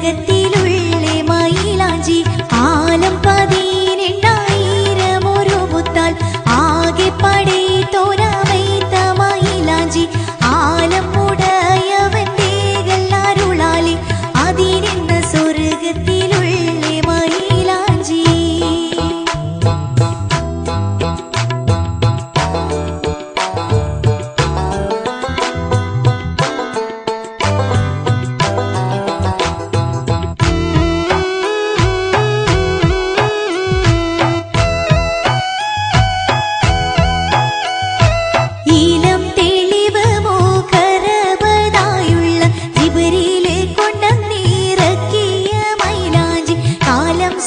സ്വർഗത്തിലുള്ളേ മൈലാഞ്ചി ആലം 18,000 ഒരു മുത്താൽ ആകെ പടേ തോരാമൈത്ത മൈലാഞ്ചി ആലം ഉടയവന്റെ എല്ലാരുളാലെ അതിനെന്ന സ്വർഗത്തിലുള്ളേ മൈലാഞ്ചി.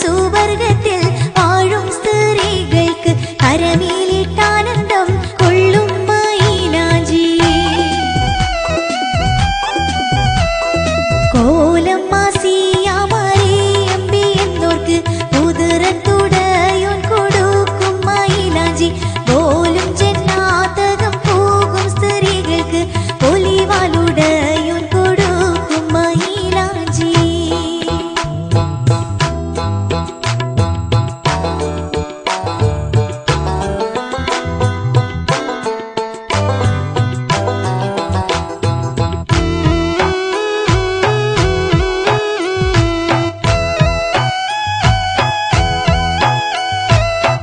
സുവർഗത്തിൽ വാഴും സ്ത്രീകൾക്ക് കരമേലിട്ടാനന്ദം കൊള്ളും മൈലാഞ്ചി. കോലം മാസിയാമറിയമ്പി എന്നോർക്ക് കുതിരത്തുടയോൻ കൊടുക്കും മൈലാഞ്ചി. പോലും ജന്നാതകം പോകും സ്ത്രീകൾക്ക് പൊലിവാലുടയോൻ കൊടുക്കും മൈലാഞ്ചി.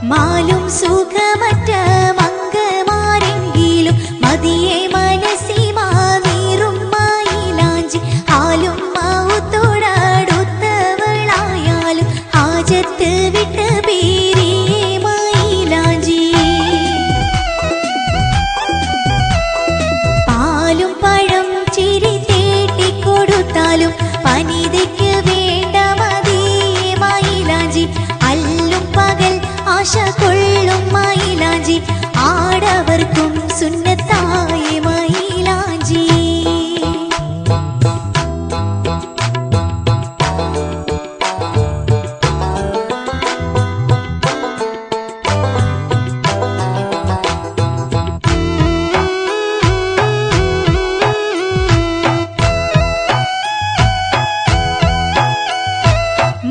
മാലും സുഖമറ്റ മങ്കമാരെങ്കിലും മതിയെ മനസ്സിമാ നീറും മൈലാഞ്ചി. ആലും മൗത്തോടടുത്തവളായാലും ഹാജത്ത് വിട്ട് പേരിയെ മൈലാഞ്ചി. പാലും പഴം ചിരി തേട്ടിക്കൊടുത്താലും പനിതയ്ക്ക് വേണ്ട മതിയെ മൈലാഞ്ചി. അല്ലും പകൽ ആശ കൊള്ളും മൈലാഞ്ചി ആടവർക്കും സുന്നത്തായ മൈലാഞ്ചി.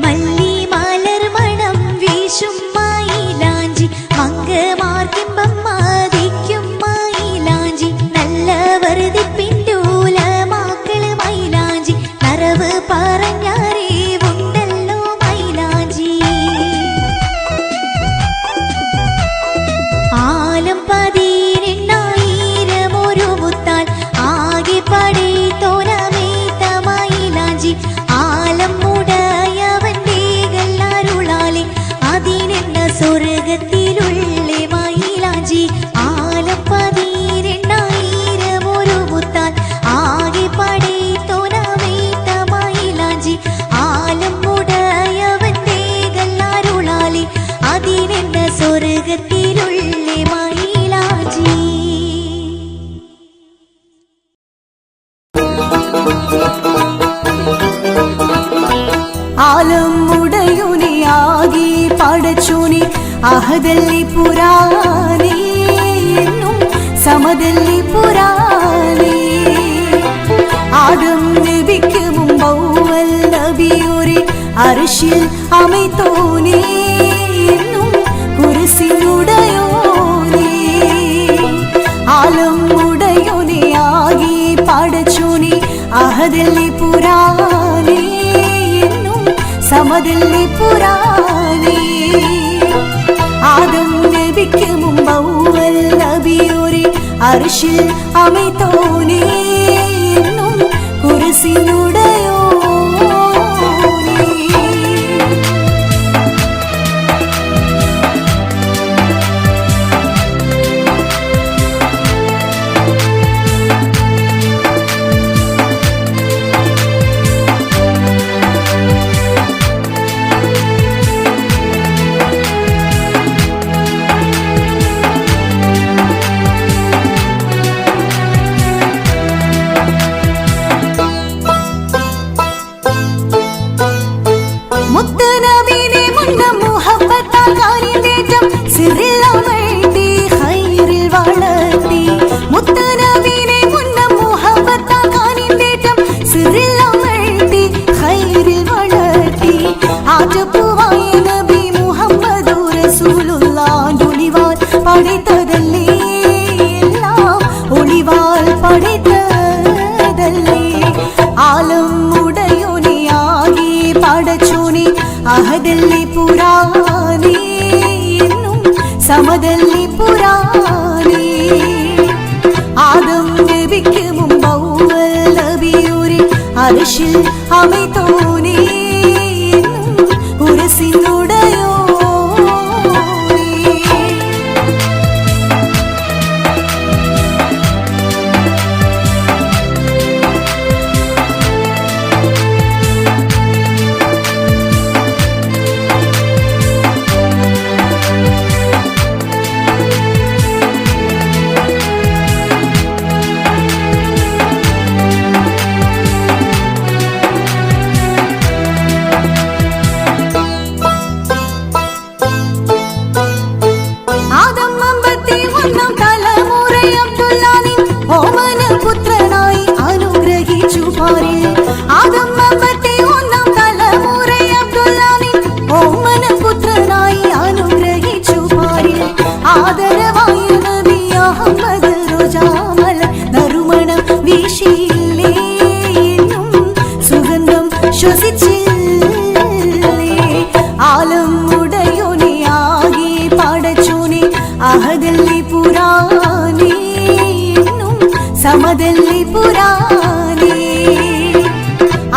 മല്ലി മലർ മണം വീശും മൈലാഞ്ചി മങ്കമാർക്കിമ്പം മതിക്കും മൈലാഞ്ചി. നല്ല വർദ്ധിപ്പിൻ്റൂലമാക്കള് മൈലാഞ്ചി നറവ് പറഞ്ഞറിവുണ്ടല്ലോ മൈലാഞ്ചി. ആലം 18,000 ഒരു മുത്താൽ ആകെ പടേ തോരാമേത്ത മൈലാഞ്ചി ആലം ഉടയവന്റെ എല്ലാരുളാലെ അതിനെന്ന സ്വർഗത്തിലുള്ളേ മൈലാഞ്ചി. ആലം 18,000 ഒരു മുത്താൽ ആകെ പടേ തോരാമേത്ത മൈലാഞ്ചി ആലം ഉടയവന്റെ എല്ലാരുളാലെ അതിനെന്ന സ്വർഗത്തിലുള്ളേ മൈലാഞ്ചി. ആലം ഉടയുനി ആകെ പടച്ചോനി അഹദല്ലി പുരാണി എന്നും സമദല്ലി പുരാണി. ആദം നബിക്ക് മുമ്പൗവൽ നബിയൊരെ അർശിൽ അമൈത്തോനി എന്നും കുരിശിലുടയോനി. ആലം ഉടയോനി ആകെ പടച്ചോനി അഹദല്ലി പുരാണി എന്നും സമദല്ലി പുരാണി. ആദം നബിക്ക് മുമ്പൗവൽ നബിയൊരെ അർശിൽ അമൈത്തോനി എന്നും കുരിശിലുടയോനി. ಸಮದಲ್ಲಿ ಪುರಾಣಿ ಎನ್ನು സമದಲ್ಲಿ പുരാണി ആദം നബിക്ക് മുമ്പൗവൽ നബിയൊരു അർശിൽ അമൈത്തോനേ ഉരസിനുടയോനേ അഹദല്ലി പുരാണി എന്നും സമദല്ലി പുരാണി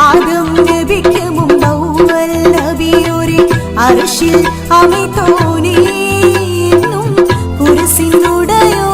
ആദം നബിക്ക് മുമ്പൗവൽ നബിയൊരു അർശിൽ അമൈത്തോനേ എന്നും കുർസിനുടയോനേ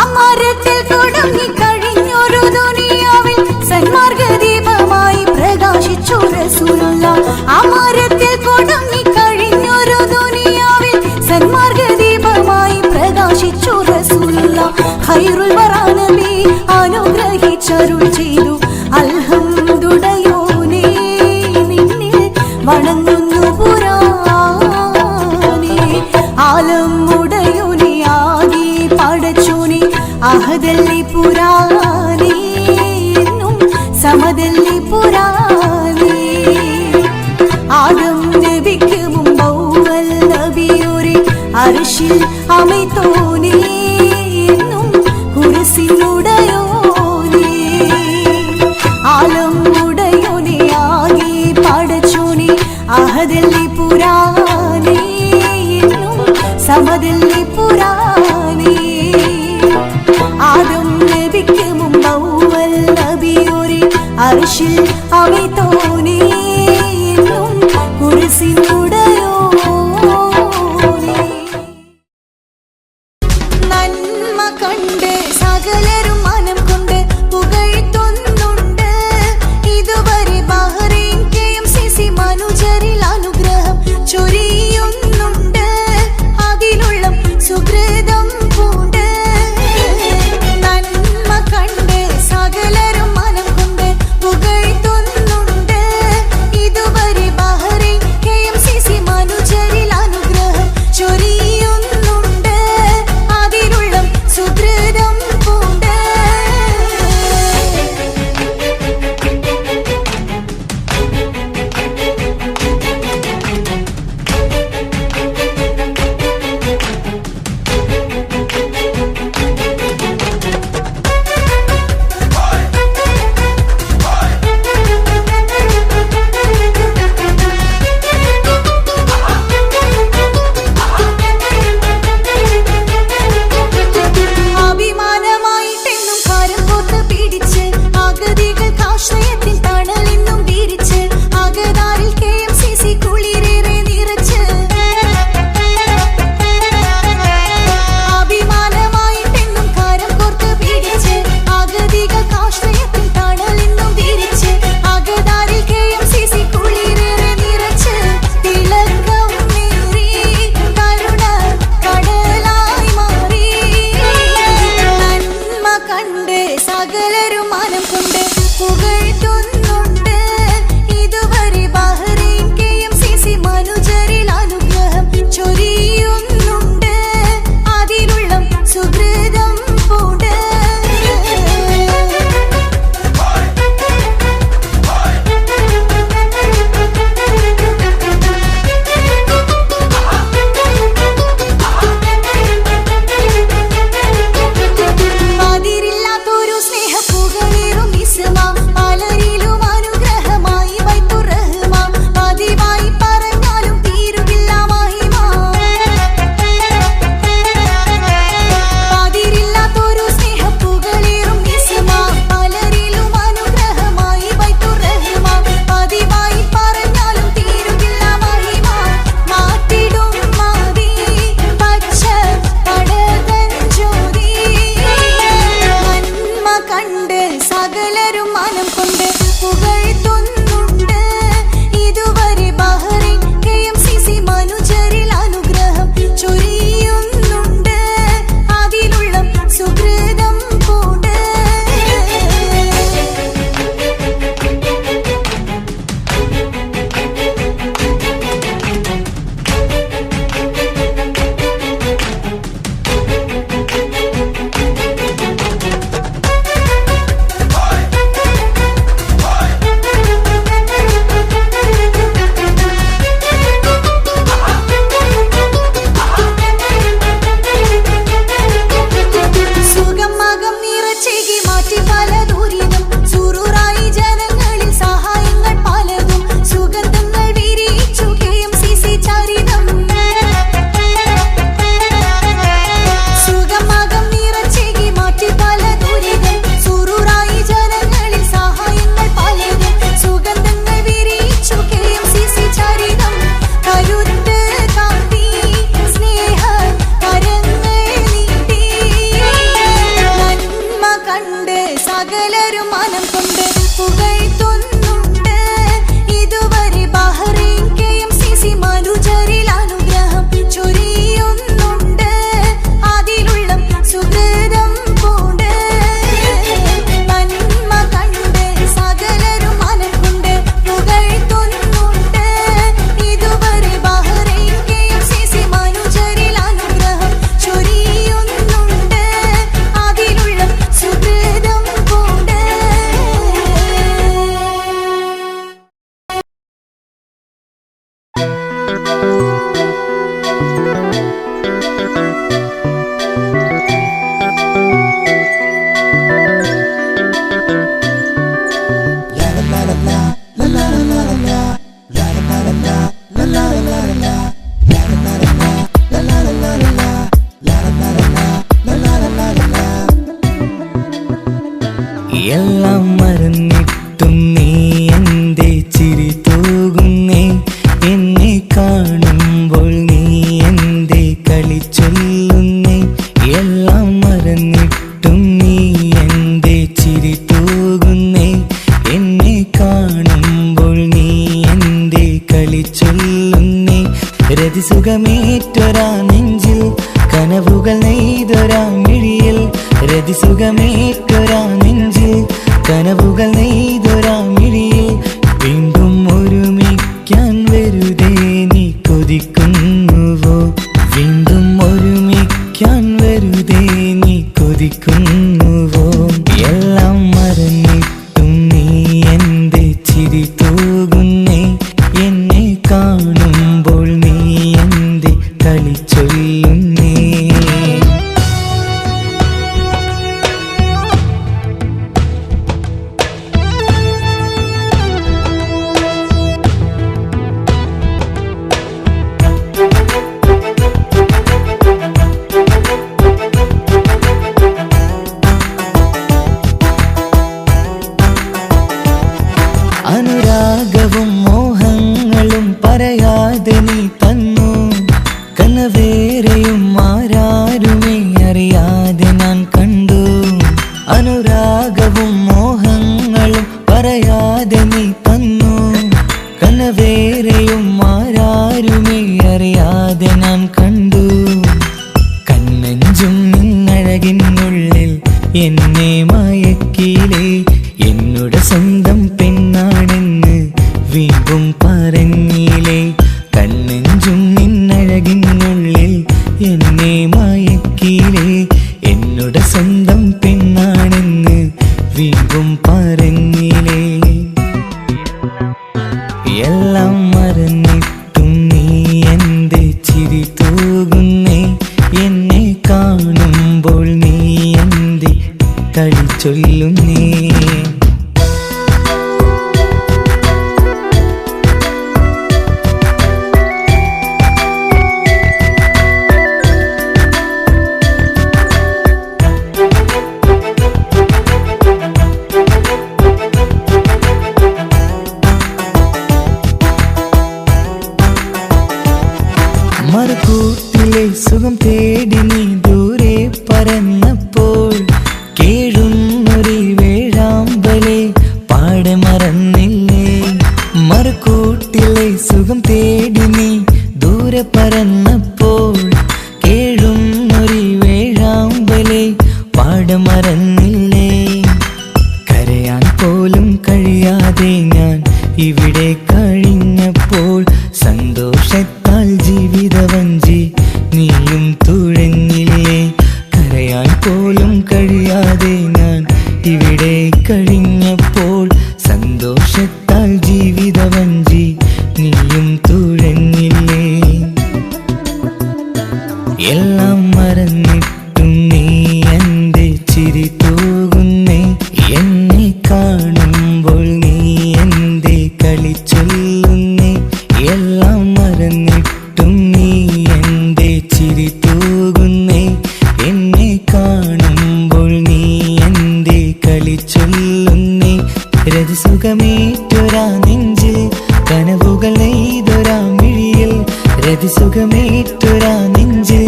അമരത്തിൽ കൊടുങ്ങി കഴിഞ്ഞൊരു ദുനിയാവിൽ സന്മാർഗദീപമായി പ്രകാശിച്ചു റസൂലുള്ളാ ഖൈറുൽ വറാ നബി അനുഗ്രഹിച്ചരുൾ ചെയ്തു അൽഹംദുലില്ലാഹി നിന്നിൽ വണങ്ങുന്നു പുരാണി ആലം ഉടയോനെ ആകെ പടച്ചോനെ അഹദല്ലി പുരാണി എന്നും സമദല്ലി പുരാണി ആദം നബിക്ക് മുമ്പൗവൽ നബിയൊരു അർശിൽ അമൈത്തോനേ എന്നും കുർസിനുടയോനേ ആലം ഉടയോനെ ആകെ പടച്ചോനെ അഹദല്ലി പുരാണി എന്നും സമദല്ലി പുരാണി ആദം നബിക്ക് മുമ്പൗവൽ നബിയൊരു അർശിൽ അമൈത്തോനേ നന്മ കണ്ട് സകലരും മനം കൊണ്ട് പുകഴ്ത്തുന്നുണ്ട് ഇതുവരെ ബഹ്റൈൻ KMCC മനുജരിൽ അനുഗ്രഹം ചൊരിയുന്നുണ്ട് അതിലുള്ള സുകൃതം പൂണ്ട് നന്മ കണ്ട് സകലരും മനം കൊണ്ട് പുകഴ്ത്തുന്നുണ്ട് ഇതുവരെ ബഹ്റൈൻ KMCC മറന്നിട്ടും നീ എന്തേ ചിരി തൂകുന്നേ? എന്നെ കാണുമ്പോൾ നീ എന്തേ കളി ചൊല്ലുന്നേ? എല്ലാം മറന്നിട്ടും നീ എന്തേ ചിരി തൂകുന്നേ? എന്നെ കാണുമ്പോൾ നീ എന്തേ കളി ചൊല്ലുന്നേ? രതിസുഖമേറ്റൊരാ നെഞ്ചിൽ കനവുകൾ നെയ്തൊരാ മിഴിയിൽ, രതിസുഖമേറ്റൊരാ നെഞ്ചിൽ കനവുകൾ നെയ്തൊരാ മിഴിയിൽ, വീണ്ടും ഒരുമിക്കാൻ വെറുതെ നീ കൊതിക്കുന്നുവോ? വീണ്ടും ഒരുമിക്കാൻ വെറുതെ നീ കൊതിക്കുന്നുവോ? എല്ലാം മറന്നിട്ടും നീ എന്തേ ചിരി തൂകുന്നേ? എന്നെ കാണുമ്പോൾ നീ എന്തേ കളി ചൊല്ലുന്നേ? അനുരാഗവും മോഹങ്ങളും പറയാതെ നീ തന്നു, കനവേറെയും ആരാരുമേ അറിയാതെ ഞാൻ കണ്ടു. അനുരാഗവും മോഹങ്ങളും പറയാതെ നീ തന്നു, കനവേറെയും ആരാരുമേ അറിയാതെ ഞാൻ കണ്ടു. കണ്ണഞ്ചും നിന്നഴകിനുള്ളിൽ എന്നെ മയക്കിയിലേ, എന്നുടെ സ്വന്തം പെണ്ണാണെന്ന് വീണ്ടും പറഞ്ഞില്ലേ? കണ്ണെഞ്ചും നിന്നഴകിനുള്ളിൽ എന്നെ മയക്കിയില്ലേ, എന്നുടെ സ്വന്തം പെണ്ണാണെന്ന് വീണ്ടും പറഞ്ഞില്ലേ? എല്ലാം മറന്നിട്ടും നീ എന്തേ ചിരി തൂകുന്നേ? എന്നെ കാണുമ്പോൾ നീ എന്തേ കളി ചൊല്ലുന്നേ? മറുകൂട്ടിലെ സുഖം തേടി നീ ദൂരെ പറന്നപ്പോൾ, കേഴുന്നൊരു വേഴാമ്പലെ പാടെ മറന്നില്ലേ? മറുകൂട്ടിലെ സുഖം തേടി നീ ദൂരെ പറന്നപ്പോൾ, കേഴുന്നൊരു വേഴാമ്പലെ പാടെ മറന്നില്ലേ? കരയാൻ പോലും കഴിയാതെ ഞാൻ ഇവിടെ കഴിഞ്ഞപ്പോൾ, സന്തോഷത്താൽ ജീവിതവഞ്ചി നീയും തുഴഞ്ഞില്ലേ? കരയാൻ പോലും കഴിയാതെ ഞാൻ ഇവിടെ കഴിഞ്ഞപ്പോൾ, സന്തോഷത്താൽ ജീവിതവഞ്ചി നീയും തുഴഞ്ഞില്ലേ? എല്ലാം മറന്നിട്ടും നീ എന്തേ ചിരി തൂകുന്നേ? എന്നെ കാണുമ്പോൾ നീ എന്തേ കളി ചൊല്ലുന്നേ? എല്ലാം മറന്നിട്ടും നീ എന്തേ ചിരി തൂകുന്നേ? എന്നെ കാണുമ്പോൾ നീ എന്തേ കളി ചൊല്ലുന്നേ? രതിസുഖമേറ്റൊരാ നെഞ്ചിൽ കനവുകൾ നെയ്തൊരാ മിഴിയിൽ, രതിസുഖമേറ്റൊരാ നെഞ്ചിൽ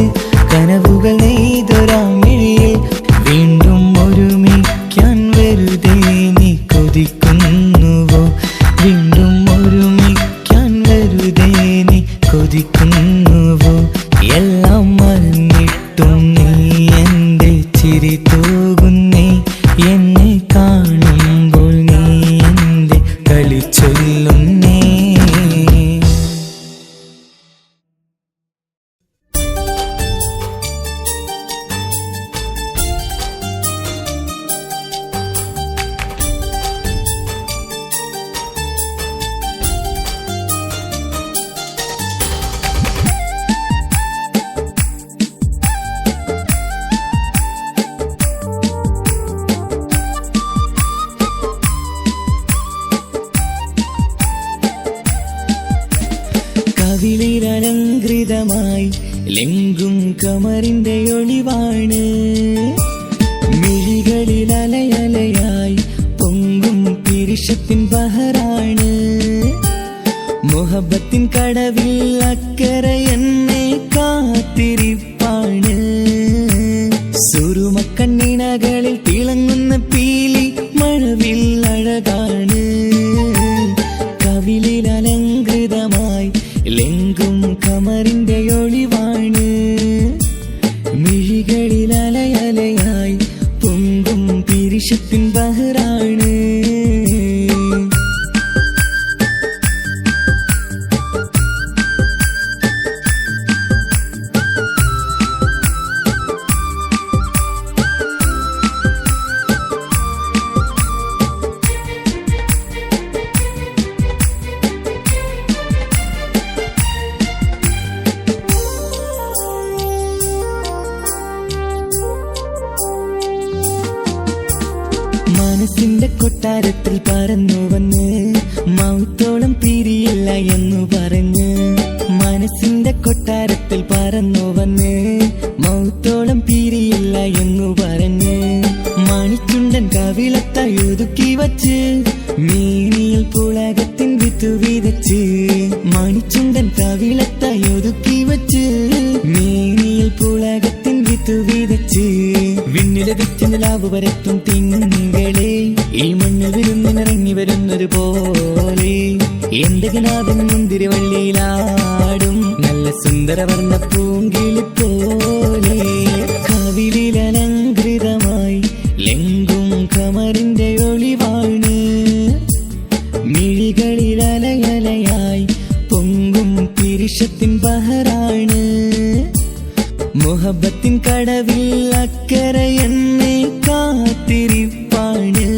കനവുകൾ നെയ്തൊരാ മിഴിയിൽ, വീണ്ടും ഒരുമിക്കാൻ വെറുതെ നീ കൊതിക്കുന്നുവോ? വീണ്ടും ഒരുമിക്കാൻ വെറുതെ നീ കൊതിക്കുന്നുവോ? എല്ലാം മറന്നിട്ടും നീ എന്തേ ചിരി തൂകുന്നേ? എന്നെ കാണുമ്പോൾ നീ എന്തേ കളി ചൊല്ലുന്നേ? കവിളിലലങ്കൃതമായി ലെങ്കും കമറിന്റെ ഒളിവാണ്, മിഴികളിൽ അലയലയായി പൊങ്കും പിരിശ പിരിശത്തിൻ ബഹറാണ്. മുഹബത്തിൻ കടവിൽ അക്കരെ എന്നെ കാത്തിരിപ്പാണ്. സുറുമക്കണ്ണിണകളിൽ തിളങ്ങുന്ന പീലി മഴവിൽ അഴകാണ്. കവിളിൽ അലങ്കൃതമായി ലെങ്കും കമറിന്റെ ഒളിവാണ്. മിഴികളിൽ അലയലയായി പൊങ്കും പിരിശത്തിൻ ബഹറാണ്. മനസ്സിന്റെ കൊട്ടാരത്തിൽ പറന്നു വന്ന് മൗത്തോളം പിരിയില്ല എന്നു പറഞ്ഞ്. മനസ്സിന്റെ കൊട്ടാരത്തിൽ പറന്നു വന്ന് മൗത്തോളം പിരിയില്ല എന്നു പറഞ്ഞ്. മണിച്ചുണ്ടൻ കവിളത്തായി ഒതുക്കി വച്ച് മേനിയിൽ പുളകത്തിൻ വിത്തു വിതച്ച്. മണിച്ചുണ്ടൻ കവിളത്തായി ഒതുക്കി വച്ച് മേനിയിൽ പുളകത്തിൻ വിത്തു വിതച്ച്. വിണ്ണിലതിച്ച് നിലാവ് വരത്തും തിങ്കളെ ഈ മണ്ണിൽ വിരുന്നിനിറങ്ങി വരുന്നത് പോലെ. എന്റെ കിനാവിൻ മുന്തിരിവള്ളിയിലാടും നല്ല സുന്ദരവർണ്ണ പൂങ്കിളി പോലെ. കവിളിൽ അലങ്കൃതമായി ലെങ്കും കമറിന്റെ ഒളിവാണ്. മിഴികളിൽ അലയലയായി പൊങ്കും പിരിശത്തിൻ ബഹറാണ്. മുഹബത്തിൻ കടവിൽ അക്കരെ എന്നെ കാത്തിരിപ്പാണ്.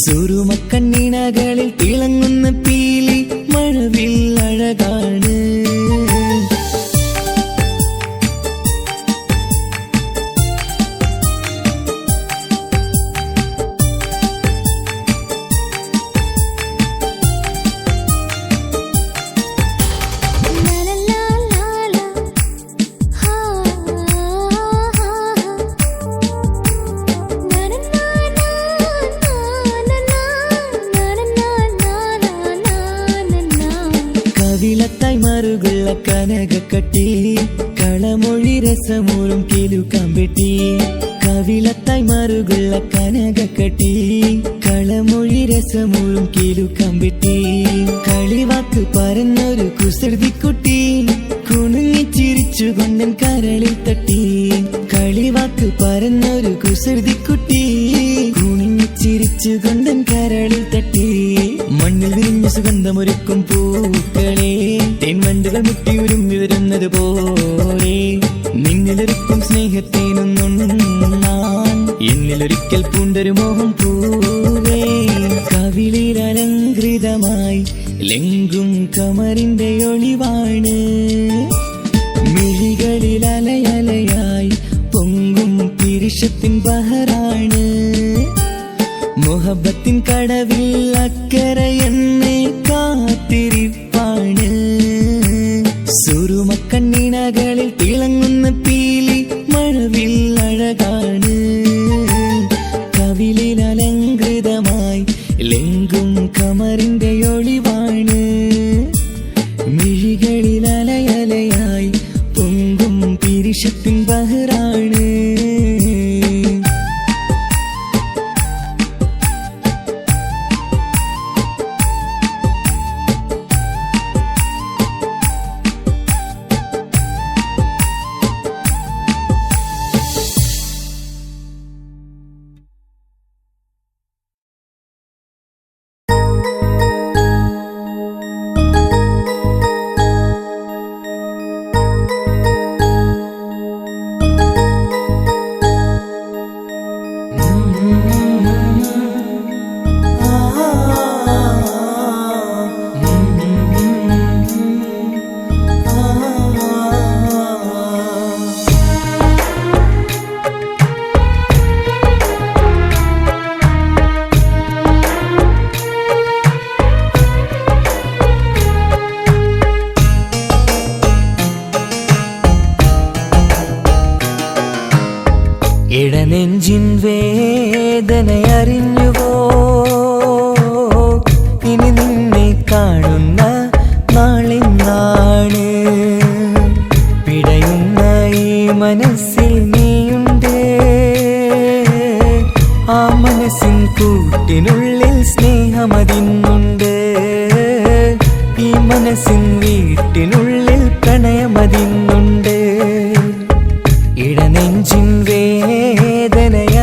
സുറുമക്കണ്ണിണകളിൽ തിളങ്ങുന്ന പീലി മഴവിൽ അഴകാണ്. കവിളത്തായി മറുകുള്ള കനകക്കട്ടി കളമൊഴി രസമൂറും കിലുക്കാമ്പെട്ടി. കവിളത്തായി മറുകുള്ള കനകക്കട്ടി കളമൊഴി രസമൂറും കിലുക്കാമ്പെട്ടി. കളിവാക്ക് പറഞ്ഞൊരു കുസൃതിക്കുട്ടി കുണുങ്ങിച്ചിരിച്ചുകൊണ്ടൻ കരളിൽ തട്ടി. കളിവാക്ക് പറഞ്ഞൊരു കുസൃതിക്കുട്ടി കുണുങ്ങിച്ചിരിച്ചുകൊണ്ടൻ കരളിൽ തട്ടി. മണ്ണിൽ വിരിഞ്ഞ സുഗന്ധമൊരുക്കും പൂക്കളെ തേൻവണ്ടുകൾ മുട്ടിയുരുമ്പി വരുന്നത് പോലെ. നിന്നിലൊരുക്കും സ്നേഹത്തേനൊന്നുണ്ണാൻ എന്നിലൊരിക്കൽ പൂണ്ടൊരു മോഹം പൂവേ. കവിളിൽ അലങ്കൃതമായി ലെങ്കും കമറിന്റെ ഒളിവാണ്. മിഴികളിൽ അലയലയായി പൊങ്കും പിരിശത്തിൻ ബഹറാണ്. മുഹബത്തിൻ കടവിൽ അക്കരെ എന്നെ കാത്തിരിപ്പാണ്. സുറുമക്കണ്ണിണകളിൽ തിളങ്ങുന്ന പീലി മഴവിൽ അഴകാണ്. കവിളിൽ അലങ്കൃതമായി ലെങ്കും കമറിന്റെ ഒളിവാണ്. മിഴികളിൽ അലയലയായി പൊങ്കും പിരിശത്തിൻ ബഹറാണ്. ഇടനെഞ്ചിൻ വേദനയറിഞ്ഞുവോ സ്നേഹമതിന്നുണ്ട്. ഈ മനസ്സിൻ വീട്ടിനുള്ളിൽ പ്രണയമതിന്നുണ്ട്. ഇടനെഞ്ചിൻ വേദനയറിഞ്ഞുവോ?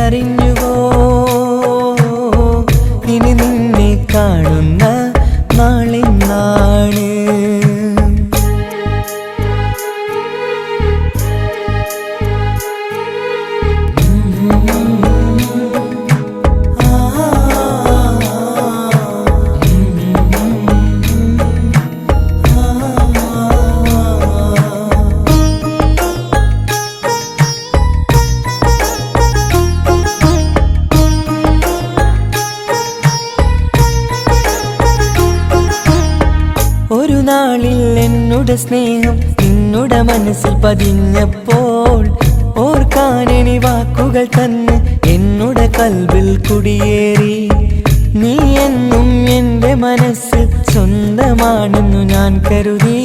ഇനി നിന്നെ കാണുന്ന നാളിന്നാണ്. ഒരു നാളിൽ എന്നുടെ സ്നേഹം നിന്നുടെ മനസ്സിൽ പതിഞ്ഞപ്പോൾ ഓർക്കാനെനി വാക്കുകൾ തന്ന് എന്നുടെ കൽബിൽ കുടിയേറി. നീ എന്നും എൻ്റെ മനസ്സിൽ സ്വന്തമാണെന്നു ഞാൻ കരുതി.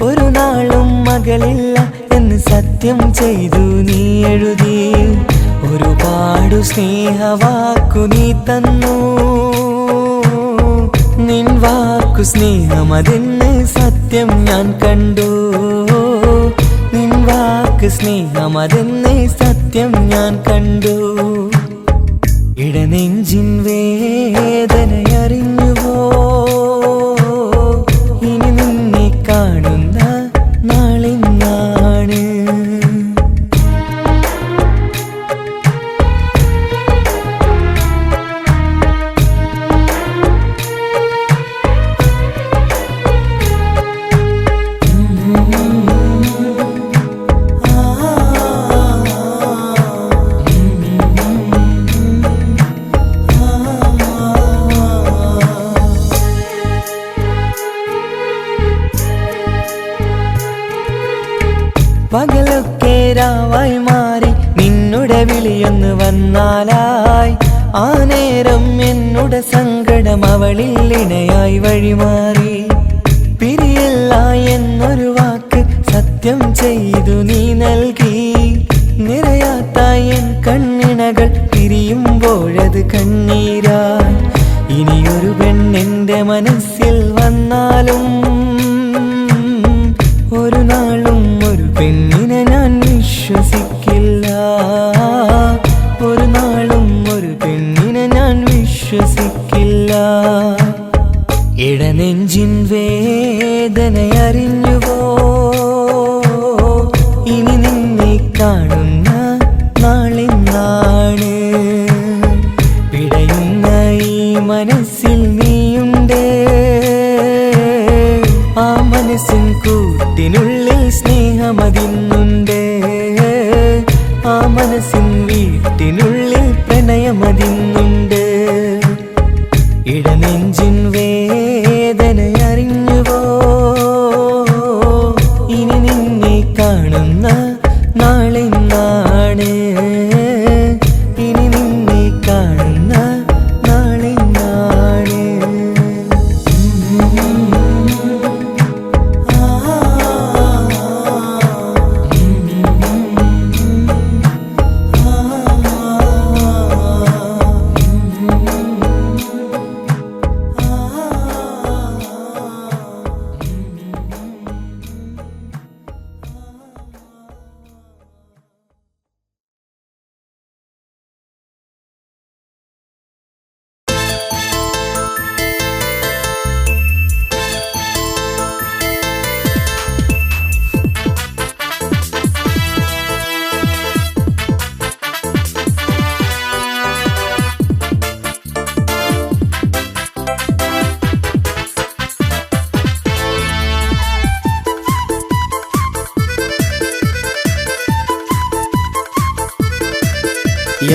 ഒരു നാളും മകളില്ല എന്ന് സത്യം ചെയ്തു നീ എഴുതി. ഒരുപാടു സ്നേഹവാക്കു നീ തന്നു. നിൻ വാക്കു സ്നേഹമതെന്ന് സത്യം ഞാൻ കണ്ടു. നിൻ വാക്ക് സ്നേഹമതെന്ന് സത്യം ഞാൻ കണ്ടു. ഇടനെഞ്ചിൻ വേദനയറിഞ്ഞുവോ? ഇനി നിന്നെ കാണുന്ന നാളിന്നാണ്. പകലൊക്കെ രാവായി മാറി നിന്നുടെ വിളിയൊന്ന് വന്നാലായി. ആ നേരം എന്നുടെ സങ്കടം അവളിൽ ഇണയായി വഴിമാറി. പിരിയല്ല എന്നൊരു വാക്ക് സത്യം ചെയ്തു നീ നൽകി. നിറയാത്ത എൻ കണ്ണിണകൾ പിരിയുമ്പോഴത് കണ്ണീരായി. ഇനിയൊരു പെണ്ണെന്റെ മനസ്സിൽ വന്നാലും ഒരു നാളും ഒരു പെണ്ണിനെ ഞാൻ വിശ്വസിക്കില്ല. ഒരു നാളും ഒരു പെണ്ണിനെ ഞാൻ വിശ്വസിക്കില്ല. ഇടനെഞ്ചിൻ വേദനയറിഞ്ഞുവോ? ഇനി നിന്നെ കാണുന്ന നാളിന്നാണ്. പിടയുന്ന ഈ മനസ്സിൽ നീയുണ്ട്. ആ മനസ്സിൻ കൂട്ടിനുള്ളിൽ സ്നേഹമതിന്നുണ്ട്. ആ മനസ്സിൻ വീട്ടിനുള്ളിൽ പ്രണയമതിന്നുണ്ട്. ഇടനെഞ്ചിൻ വേദനയറിഞ്ഞുവോ? ഇനി നിന്നെ കാണുന്ന നാളിന്നാണ്. ഇനി നിന്നെ കാണുന്ന നാളിന്നാണ്.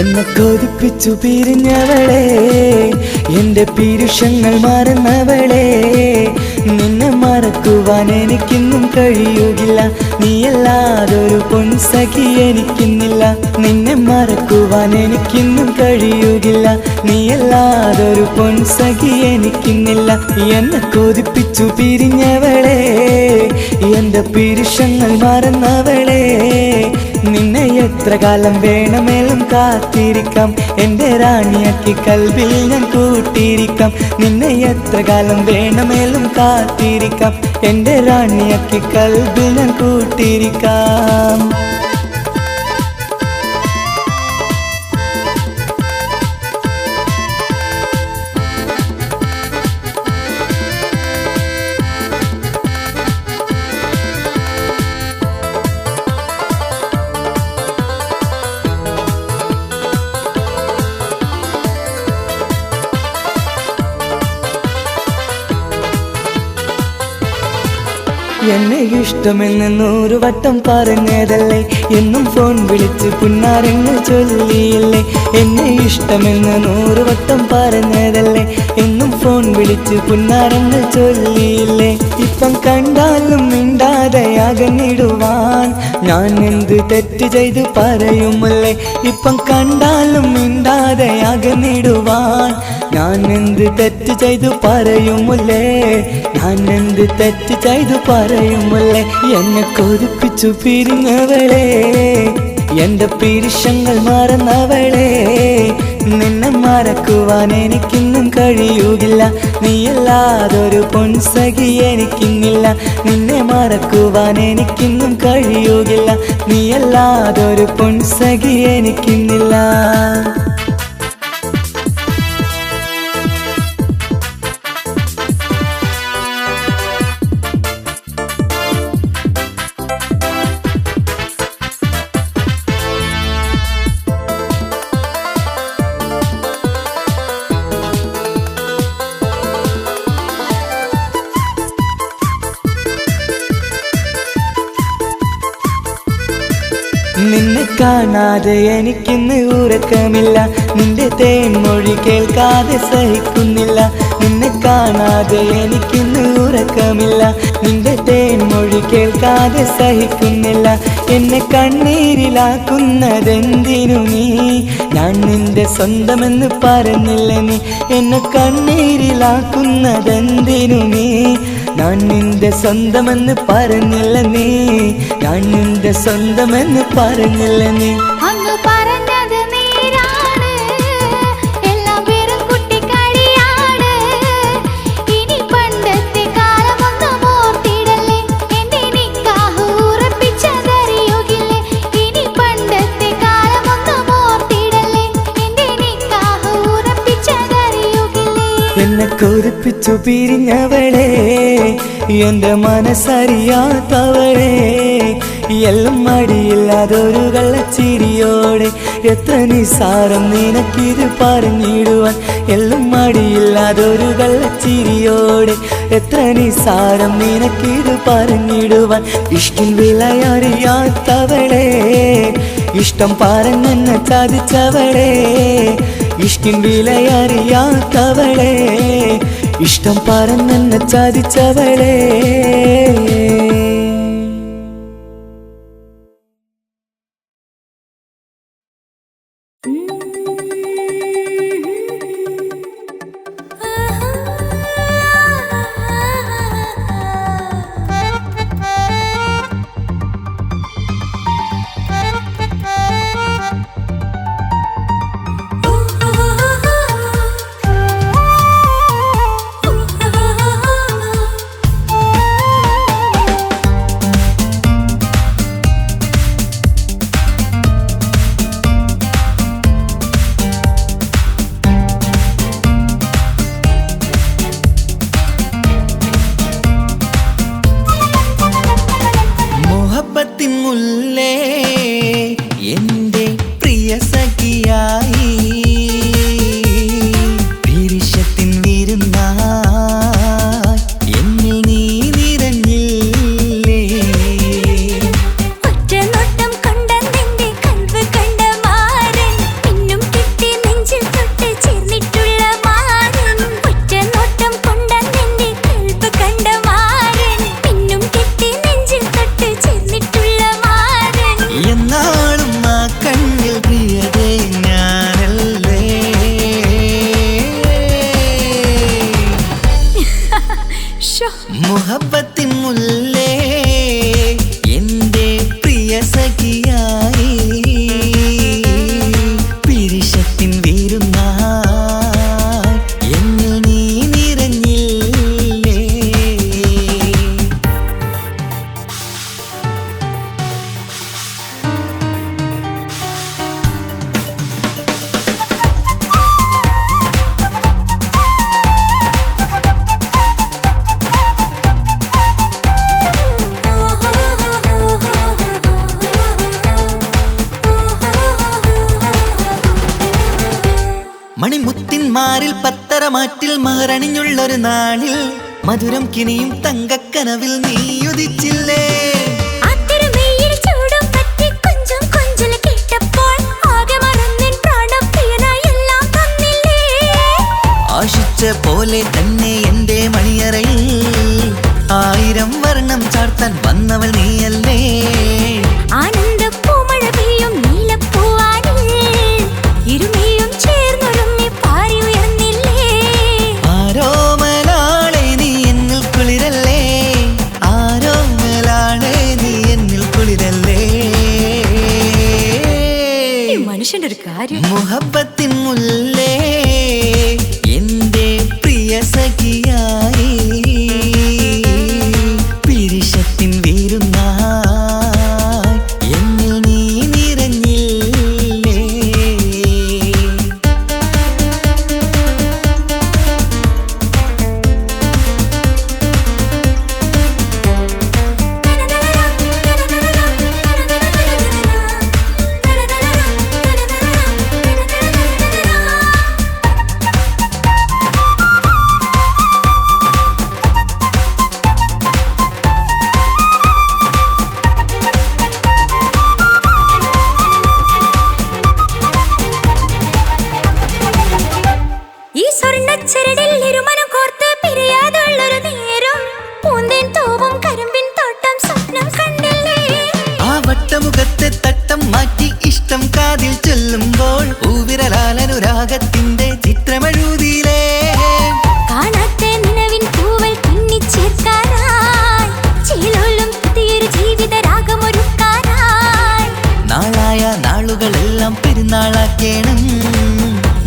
എന്നെ കൊതിപ്പിച്ചു പിരിഞ്ഞവളെ, എന്റെ പീരുഷങ്ങൾ മറന്നവളെ. നിന്നെ മറക്കുവാൻ എനിക്കിന്നും കഴിയുകില്ല. നീയല്ലാതൊരു പൊൻസഖി എനിക്കിന്നില്ല. നിന്നെ മറക്കുവാൻ എനിക്കിന്നും കഴിയുകില്ല. നീയല്ലാതൊരു പൊൻസഖി എനിക്കിന്നില്ല. എന്നെ കൊതിപ്പിച്ചു പിരിഞ്ഞവളെ, എന്റെ പീരുഷങ്ങൾ മറന്നവളെ. നിന്നെ എത്ര കാലം വേണമെങ്കിലും കാത്തിരിക്കാം എൻ്റെ റാണിയാക്കി കൽബിൽ ഞാൻ കൂട്ടിയിരിക്കാം നിന്നെ എത്ര കാലം വേണമെങ്കിലും കാത്തിരിക്കാം എൻ്റെ റാണിയാക്കി കൽബിൽ ഞാൻ കൂട്ടിയിരിക്കാം എന്നെ ഇഷ്ടമെന്ന് 100 വട്ടം പറഞ്ഞതല്ലേ എന്നും ഫോൺ വിളിച്ച് പുന്നാരങ്ങൾ ചൊല്ലിയില്ലേ എന്നെ ഇഷ്ടമെന്ന് 100 വട്ടം പറഞ്ഞതല്ലേ എന്നും ഫോൺ വിളിച്ച് പുന്നാരങ്ങൾ ചൊല്ലിയില്ലേ ഇപ്പം കണ്ടാലും മിണ്ടാതെ അകന്നിടുവാൻ ഞാൻ എന്ത് തെറ്റ് ചെയ്ത് പറയുമല്ലേ ഇപ്പം കണ്ടാലും മിണ്ടാതെ അകന്നിടുവാൻ ഞാൻ എന്ത് തെറ്റ് ചെയ്തു പറയുമല്ലേ ഞാൻ എന്ത് തെറ്റ് ചെയ്തു പറയുമല്ലേ എന്നെ കൊതിപ്പിച്ചു പിരിഞ്ഞവളെ എൻ്റെ പിരിശങ്ങൾ മറന്നവളെ നിന്നെ മറക്കുവാൻ എനിക്കിന്നും കഴിയുകില്ല നീയല്ലാതൊരു പൊൻസഖി എനിക്കിന്നില്ല നിന്നെ മറക്കുവാൻ എനിക്കിന്നും കഴിയുകില്ല നീയല്ലാതൊരു പൊൻസഖി എനിക്കിന്നില്ല നിന്നെ കാണാതെ എനിക്കിന്ന് ഉറക്കമില്ല നിന്റെ തേൻമൊഴി കേൾക്കാതെ സഹിക്കുന്നില്ല നിന്നെ കാണാതെ എനിക്കിന്ന് ഉറക്കമില്ല നിന്റെ തേൻമൊഴി കേൾക്കാതെ സഹിക്കുന്നില്ല എന്നെ കണ്ണീരിലാക്കുന്നതെന്തിനു നീ ഞാൻ നിന്റെ സ്വന്തമെന്ന് പറഞ്ഞില്ല നീ എന്നെ കണ്ണീരിലാക്കുന്നതെന്തിനു നീ ഞാൻ നിന്റെ സ്വന്തമെന്ന് പറഞ്ഞില്ല നീ ഞാൻ നിന്റെ സ്വന്തമെന്ന് പറഞ്ഞില്ല നീ അങ്ങ് പറഞ്ഞത് നേരാണ് എല്ലാം വെറും കുട്ടിക്കളിയാണ് ഇനി പണ്ടത്തെ കാലമൊന്നും ഓർത്തിടല്ലേ എന്റെ നിക്കാഹ് ഉറപ്പിച്ചതറിയുകില്ലേ ഇനി പണ്ടത്തെ കാലമൊന്നും ഓർത്തിടല്ലേ എന്റെ നിക്കാഹ് ഉറപ്പിച്ചതറിയുകില്ലേ എന്നെ കൊതിപ്പിച്ചു പിരിഞ്ഞവളെ എൻ്റെ മനസ്സറിയാത്തവളെ എല്ലാം മടിയില്ലാതൊരു കള്ളച്ചിരിയോടെ എത്ര നിസാരം നിനക്കിത് പറഞ്ഞിടുവാൻ എല്ലാം മടിയില്ലാതൊരു കള്ളച്ചിരിയോടെ എത്ര നിസാരം നിനക്കിത് പറഞ്ഞിടുവാൻ ഇഷ്ടിൻ വിലയറിയാത്തവളെ ഇഷ്ടം പറഞ്ഞെന്നെ ചതിച്ചവളെ ഇഷ്ടിൻ വിലയറിയാത്തവളെ ഇഷ്ടം പറഞ്ഞെന്നെ ചതിച്ചവളെ മുല്ലേ എൻ്റെ പ്രിയ സഖിയായി പിരിശത്തിൻ വിരുന്നായി എന്നിൽ നീ നിറഞ്ഞില്ലേ ഒറ്റനോട്ടം കൊണ്ട നിന്റെ കൽവ് കണ്ട മാരൻ പിന്നും കിട്ടി നെഞ്ചിൽ തൊട്ട് ചേർന്നിട്ടുള്ള മാരൻ ഒറ്റനോട്ടം കൊണ്ട നിന്റെ കൽവ് കണ്ട മാരൻ പിന്നും കിട്ടി നെഞ്ചിൽ തൊട്ട് ചേർന്നിട്ടുള്ള മാരൻ എന്നാളും ആ കണ്ണിൽ പ്രിയതേ ഞാനല്ലേ മുഹബത്തിൻ മുല്ലേ എൻ്റെ പ്രിയ സഖിയായി കുളമാറ്റിൽ മഹറണിഞ്ഞുള്ളൊരു നാളിൽ മധുരം കിനിയും തങ്കക്കനവിൽ നീ ഉദിച്ചില്ലേ. ആശിച്ച പോലെ തന്നെ എന്റെ മണിയറയിൽ 1000 വർണ്ണം ചാർത്താൻ വന്നവൾ നീയല്ലേ. ആനന്ദ പൂമഴ പെയ്യും നീലപ്പൂവാനിൽ ഇരുമയും ചേർന്നൊരുമ്മി പാറി ഉയർന്നില്ലേ. ആരോമലാളെ നീ എന്നിൽ കുളിരല്ലേ, ആരോമലാളെ നീ എന്നിൽ കുളിരല്ലേ. മനുഷ്യന്റെ ഒരു കാര്യം. മുഹബത്തിൻ മുല്ലേ എന്റെ പ്രിയ സഖിയായി പിരിശത്തിൻ വീരുന്നായി എന്നിൽ നീ നിറഞ്ഞില്ലേ. ഈ സ്വർണ്ണച്ചരടിൽ ഇരുമനം കോർത്ത് പിരിയാതുള്ളൊരു നേരം പൂന്തേൻ തൂവും കരിമ്പിൻ തോട്ടം സ്വപ്നം കണ്ടില്ലേ. ആ വട്ടമുഖത്തെ തട്ടം മാറ്റി ഇഷ്ടം കാതിൽ ചൊല്ലുമ്പോൾ പൂവിരലാലനുരാഗത്തിന്റെ ചിത്രമെഴുതിയിലേ. കാണാത്ത നിലവിൻ പൂവൽ പിന്നിച്ചേർക്കാനായി ചിലോലും പുതിയൊരു ജീവിത രാഗമൊരുക്കാനായി നാളായ നാളുകളെല്ലാം പെരുന്നാളാക്കേണം,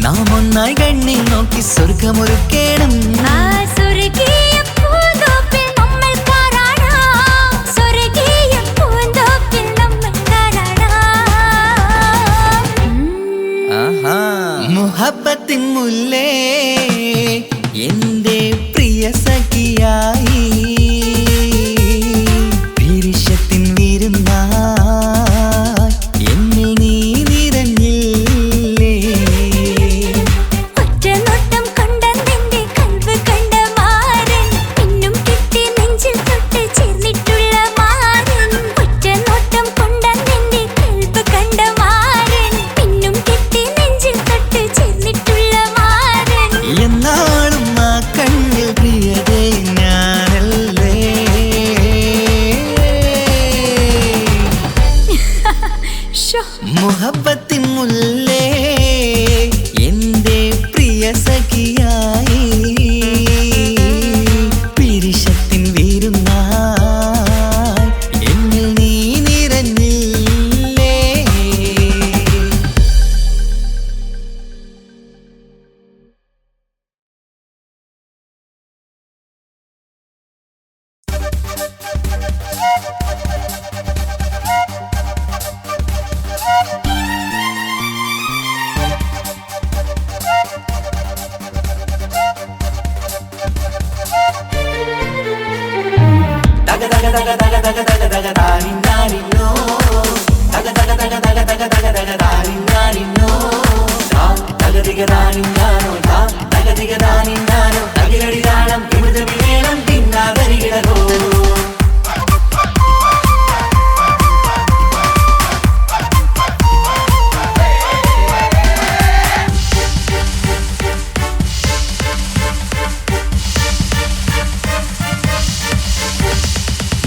നാം ഒന്നായി കണ്ണിൽ നോക്കി സ്വർഗമൊരുക്കേണം. ആ സ്വർഗീയ പൂന്തോപ്പിൽ നമ്മൾ കാണാം, സ്വർഗീയ പൂന്തോപ്പിൽ നമ്മൾ കാണാം. മുഹബത്തിൻ മുല്ലേ എന്റെ പ്രിയ സഖിയായി പിരിശത്തിൻ വീരുന്നായി എന്നിൽ നീ നിറഞ്ഞില്ലേ. ഒറ്റ നോട്ടം കൊണ്ടെന്റെ കൽവ് കണ്ട മാരൻ പിന്നും കിട്ടി നെഞ്ചിൽ തൊട്ട് ചേർന്നിട്ടുള്ള മാരൻ. ഒറ്റ നോട്ടം കൊണ്ടെന്റെ കൽവ് കണ്ട മാരൻ പിന്നും കിട്ടി നെഞ്ചിൽ തൊട്ട് ചേർന്നിട്ടുള്ള മാരൻ. എന്നാളും ആ കണ്ണിൽ പ്രിയതേ ഞാനല്ലേ. മുഹബത്തിൻ മുല്ലേ എന്റെ പ്രിയ സഖിയായി പിരിശത്തിൻ വീരുന്നായി എന്നിൽ നീ നിറഞ്ഞില്ലേ.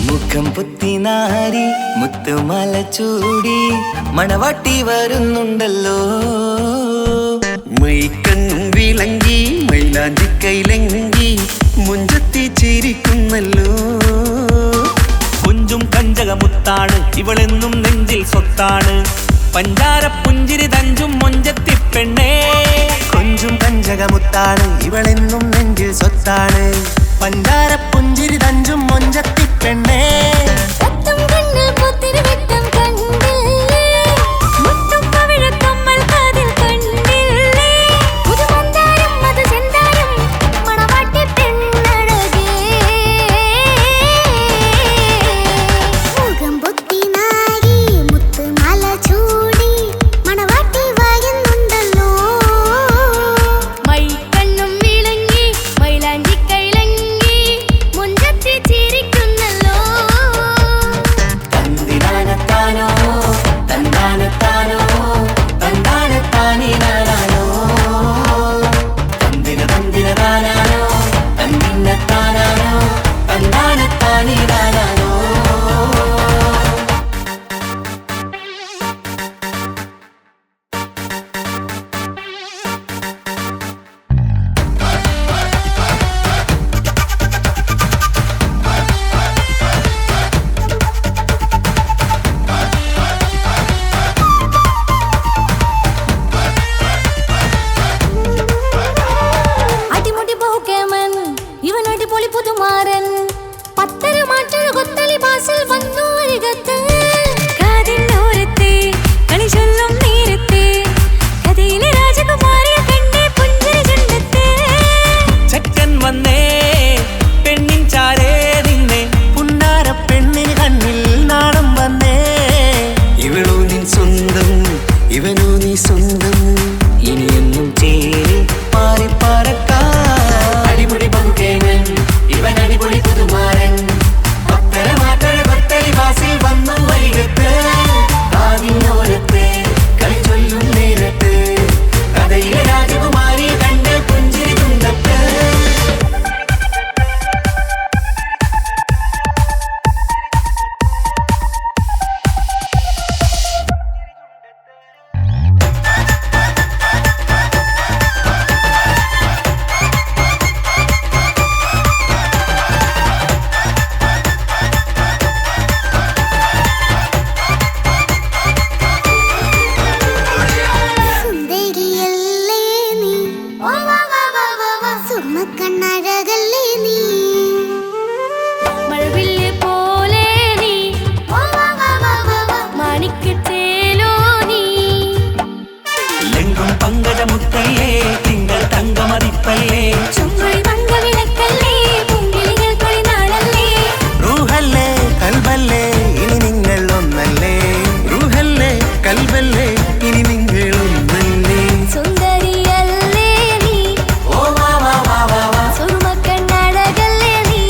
മുഖം പുത്തിനാരി മുത്തുമാല ചൂടി മണവാട്ടി വരുന്നുണ്ടല്ലോ. മൈക്കണ്ണും വിളങ്ങി മൈലാഞ്ചി കൈലങ്കി മുഞ്ചത്തി ചിരിക്കുന്നല്ലോ. കുഞ്ചും കഞ്ചകമുത്താണ് ഇവളെന്നും നെഞ്ചിൽ സ്വത്താണ്, പഞ്ചാര പുഞ്ചിരി തഞ്ചും മൊഞ്ചത്തി പെണ്ണേ. കൊഞ്ചും കഞ്ചകമുത്താണ് ഇവളെന്നും നെഞ്ചിൽ സ്വത്താണ്, പഞ്ചാര പുഞ്ചിരി തഞ്ചും മൊഞ്ചത്തി പെണ്ണേ. തത്തും കണ്ണിൽ പുത്തിരി വെട്ടം കണ്ടില്ലേ, മുത്തും പവിഴക്കമ്മൽ കാതിൽ കണ്ടില്ലേ. പുതുമന്ദാരം മധുചന്ദാരം മണവാട്ടി പെണ്ണഴകേ. മുഖം പൊത്തി നാരി മുത്തുമാല ചൂടി മണവാട്ടി വായുന്നുണ്ടല്ലോ. മൈക്കണ്ണും വിളങ്ങി അടിപൊളി പുതുമാരൻ പത്തര മാറ്റൊരു കൊത്തലി ബാസിൽ വന്നു അരികത്ത് കാതിനോരത്തെ കളി ചൊല്ലും നേരത്തെ കഥയിലെ രാജകുമാരിയെ കണ്ടേ പുഞ്ചിരി ചുണ്ടത്തെ ചെക്കൻ വന്നേ പെണ്ണിൻ ചാരേ നിന്നെ പുന്നാര പെണ്ണിന് കണ്ണിൽ നാണം വന്നേ ഇവളോ നിൻ സ്വന്തം ഇവനോ നീ സ്വന്തം ഇനിയെന്നും ചേരി പാറി പാറക്കാൻ അടിപൊളി പങ്കുകേവൻ ഇവൻ അടിപൊളി പുതുമാരൻ പത്തര മാറ്റൊരു കൊത്തലി ബാസിൽ വന്നു വരികത്ത് കാതിനോരത്ത് കളി ചൊല്ലും നേരത്ത് കഥയിലെ രാജകുമാരിയെ കണ്ട് പുഞ്ചിരി തുണ്ടത്ത് സുന്ദരിയല്ലേ നീ സുമക്കണ്ണഴകല്ലേ നീ മഴവില്ല് പോലെ നീ മാണിക്കത്തേലോ നീ ലെങ്കും പങ്കജമുത്തല്ലേ തിങ്കൾ തങ്കമതിപ്പല്ലേ ചുമഴി മംഗവിളക്കല്ലേ പൂങ്കിളികൾ കൊളിനാളല്ലേ റൂഹല്ലേ കൽബല്ലേ ഇനി നിങ്ങൾ ഒന്നല്ലേ റൂഹല്ലേ കൽബല്ലേ ഇനി നിങ്ങൾ ഒന്നല്ലേ സുന്ദരിയല്ലേ നീ ഓ വാ വാ വാ വാ വാ സുറുമക്കണ്ണഴകല്ലേ നീ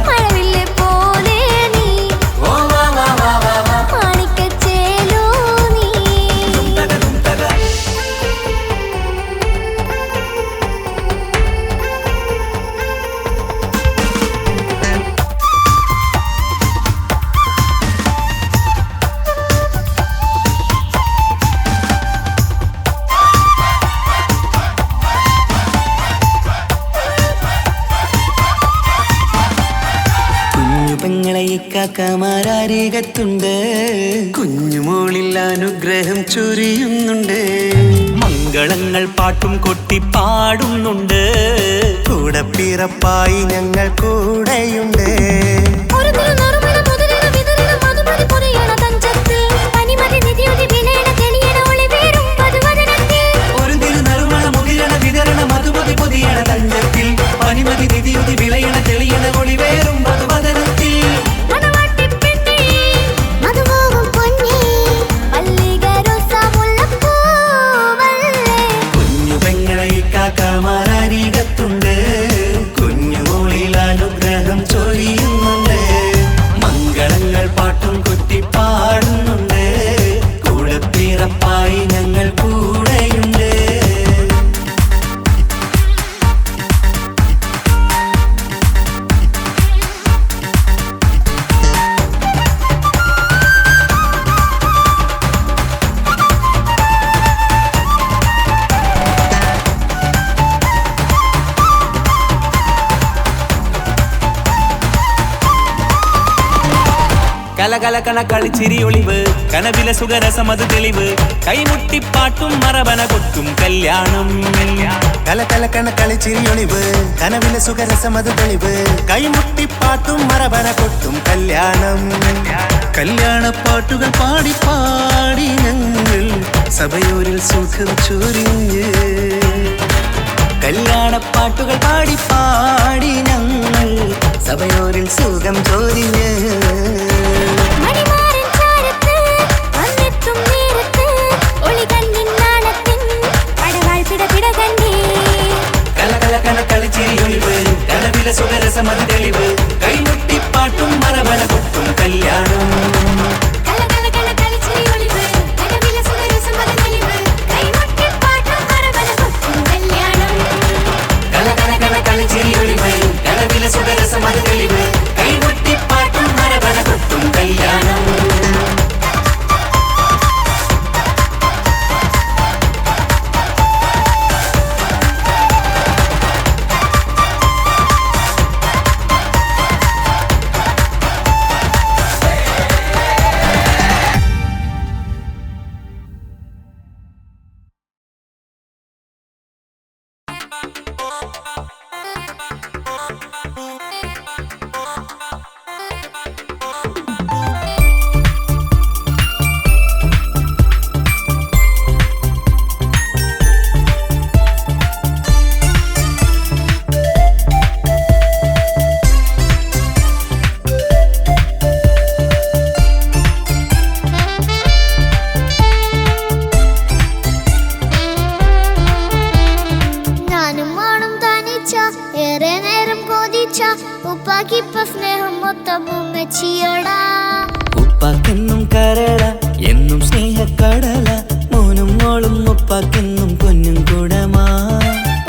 മഴവില്ല് പോലെ നീ ഓ വാ വാ വാ വാ വാ മാണിക്കച്ചേലോ നീ കുഞ്ഞു പെങ്ങളെ ഇക്കാക്കമാരാരികത്തുണ്ട് കുഞ്ഞുമോളിൽ അനുഗ്രഹം ചൊരിയുന്നുണ്ട് മംഗളങ്ങൾ പാട്ടും കൊട്ടി പാടുന്നുണ്ട് കൂടെ പിറപ്പായി ഞങ്ങൾ കൂടെയുണ്ട് ഒരു നറുമണ മുതലിന വിതറിന മധുമതി പൊരിയണ തഞ്ചത്തിൽ പനിമതി നിധിയുതി വിലയണ തെളിയണ ഒളിവേറും പതുവദനത്തിൽ ഒരു തിരുനറുമണ മുതിരണ വിതരണ മധുമതി പൊതിയണ തഞ്ചത്തിൽ പനിമതി നിധിയുതി വിളയണ തെളിയണ ഒളിവേറും മധുവദനത്തിൽ മണവാട്ടിപ്പെണ്ണേ മധുപോകും പൊന്നേ മല്ലികരോസ മുല്ലപ്പൂവല്ലേ കുഞ്ഞു പെങ്ങളെ ഇക്കാക്കമാരാരികത്തുണ്ട് കുഞ്ഞുമോളിൽ അനുഗ്രഹം ചൊരിയുന്നുണ്ട് മംഗളങ്ങൾ പാട്ടും കൊട്ടി പാടുന്നുണ്ട് കൂടെ പിറപ്പായി ഞങ്ങൾ കൂടെയുണ്ട് കലകലകണ കളിച്ചിരി ഒളിവ് കനവിലെ സുഖരസമത് തെളിവ് കൈമുട്ടിപ്പാട്ടും മറവന കൊട്ടും കല്യാണം കലകലക്കണ കളിച്ചിരിയൊളിവ് കനവിലെ സുഖരസമത് തെളിവ് കൈമുട്ടിപ്പാട്ടും മറവന കൊട്ടും കല്യാണം കല്യാണപ്പാട്ടുകൾ പാടി പാടി ഞങ്ങൾ സഭയോരിൽ സുഖം ചൊരിഞ്ഞ് കല്യാണപ്പാട്ടുകൾ പാടി പാടി ഞങ്ങൾ സഭയോരിൽ സുഖം ചൊരിഞ്ഞ് മണിമാരൻ ചാരത്ത് വന്നെത്തും നേരത്ത് ഒളി കണ്ണിൻ നാണത്തിൻ പടവാൾ പിടപിട കണ്ടേ കലകലകണ കളിച്ചിരിയൊളിവ് കനവിലെ സുഖരസമത് തെളിവ് കൈമുട്ടിപ്പാട്ടും മറവന കൊട്ടും കല്യാണം കലകലകണ കളിച്ചിരി ഒളിവ് കനവിലെ സുഖരസമത് തെളിവ് കൈമുട്ടിപ്പാട്ടും മറവന കൊട്ടും കല്യാണം കലകലകണ കളിച്ചിരിയൊളിവ് കനവിലെ സുഖരസമത് തെളിവ് കൈമുട്ടിപ്പാട്ടും മറവന കൊട്ടും കല്യാണം താനിച്ച ഏറെ നേരം കൊതിച്ച ഉപ്പാക്കിപ്പ സ്നേഹം മൊത്തം ഉമ്മച്ചിയോടാ. ഉപ്പാക്കെന്നും കരള എന്നും സ്നേഹക്കടല മോനും മോളും ഉപ്പാക്കെന്നും പൊന്നും കുടമാ.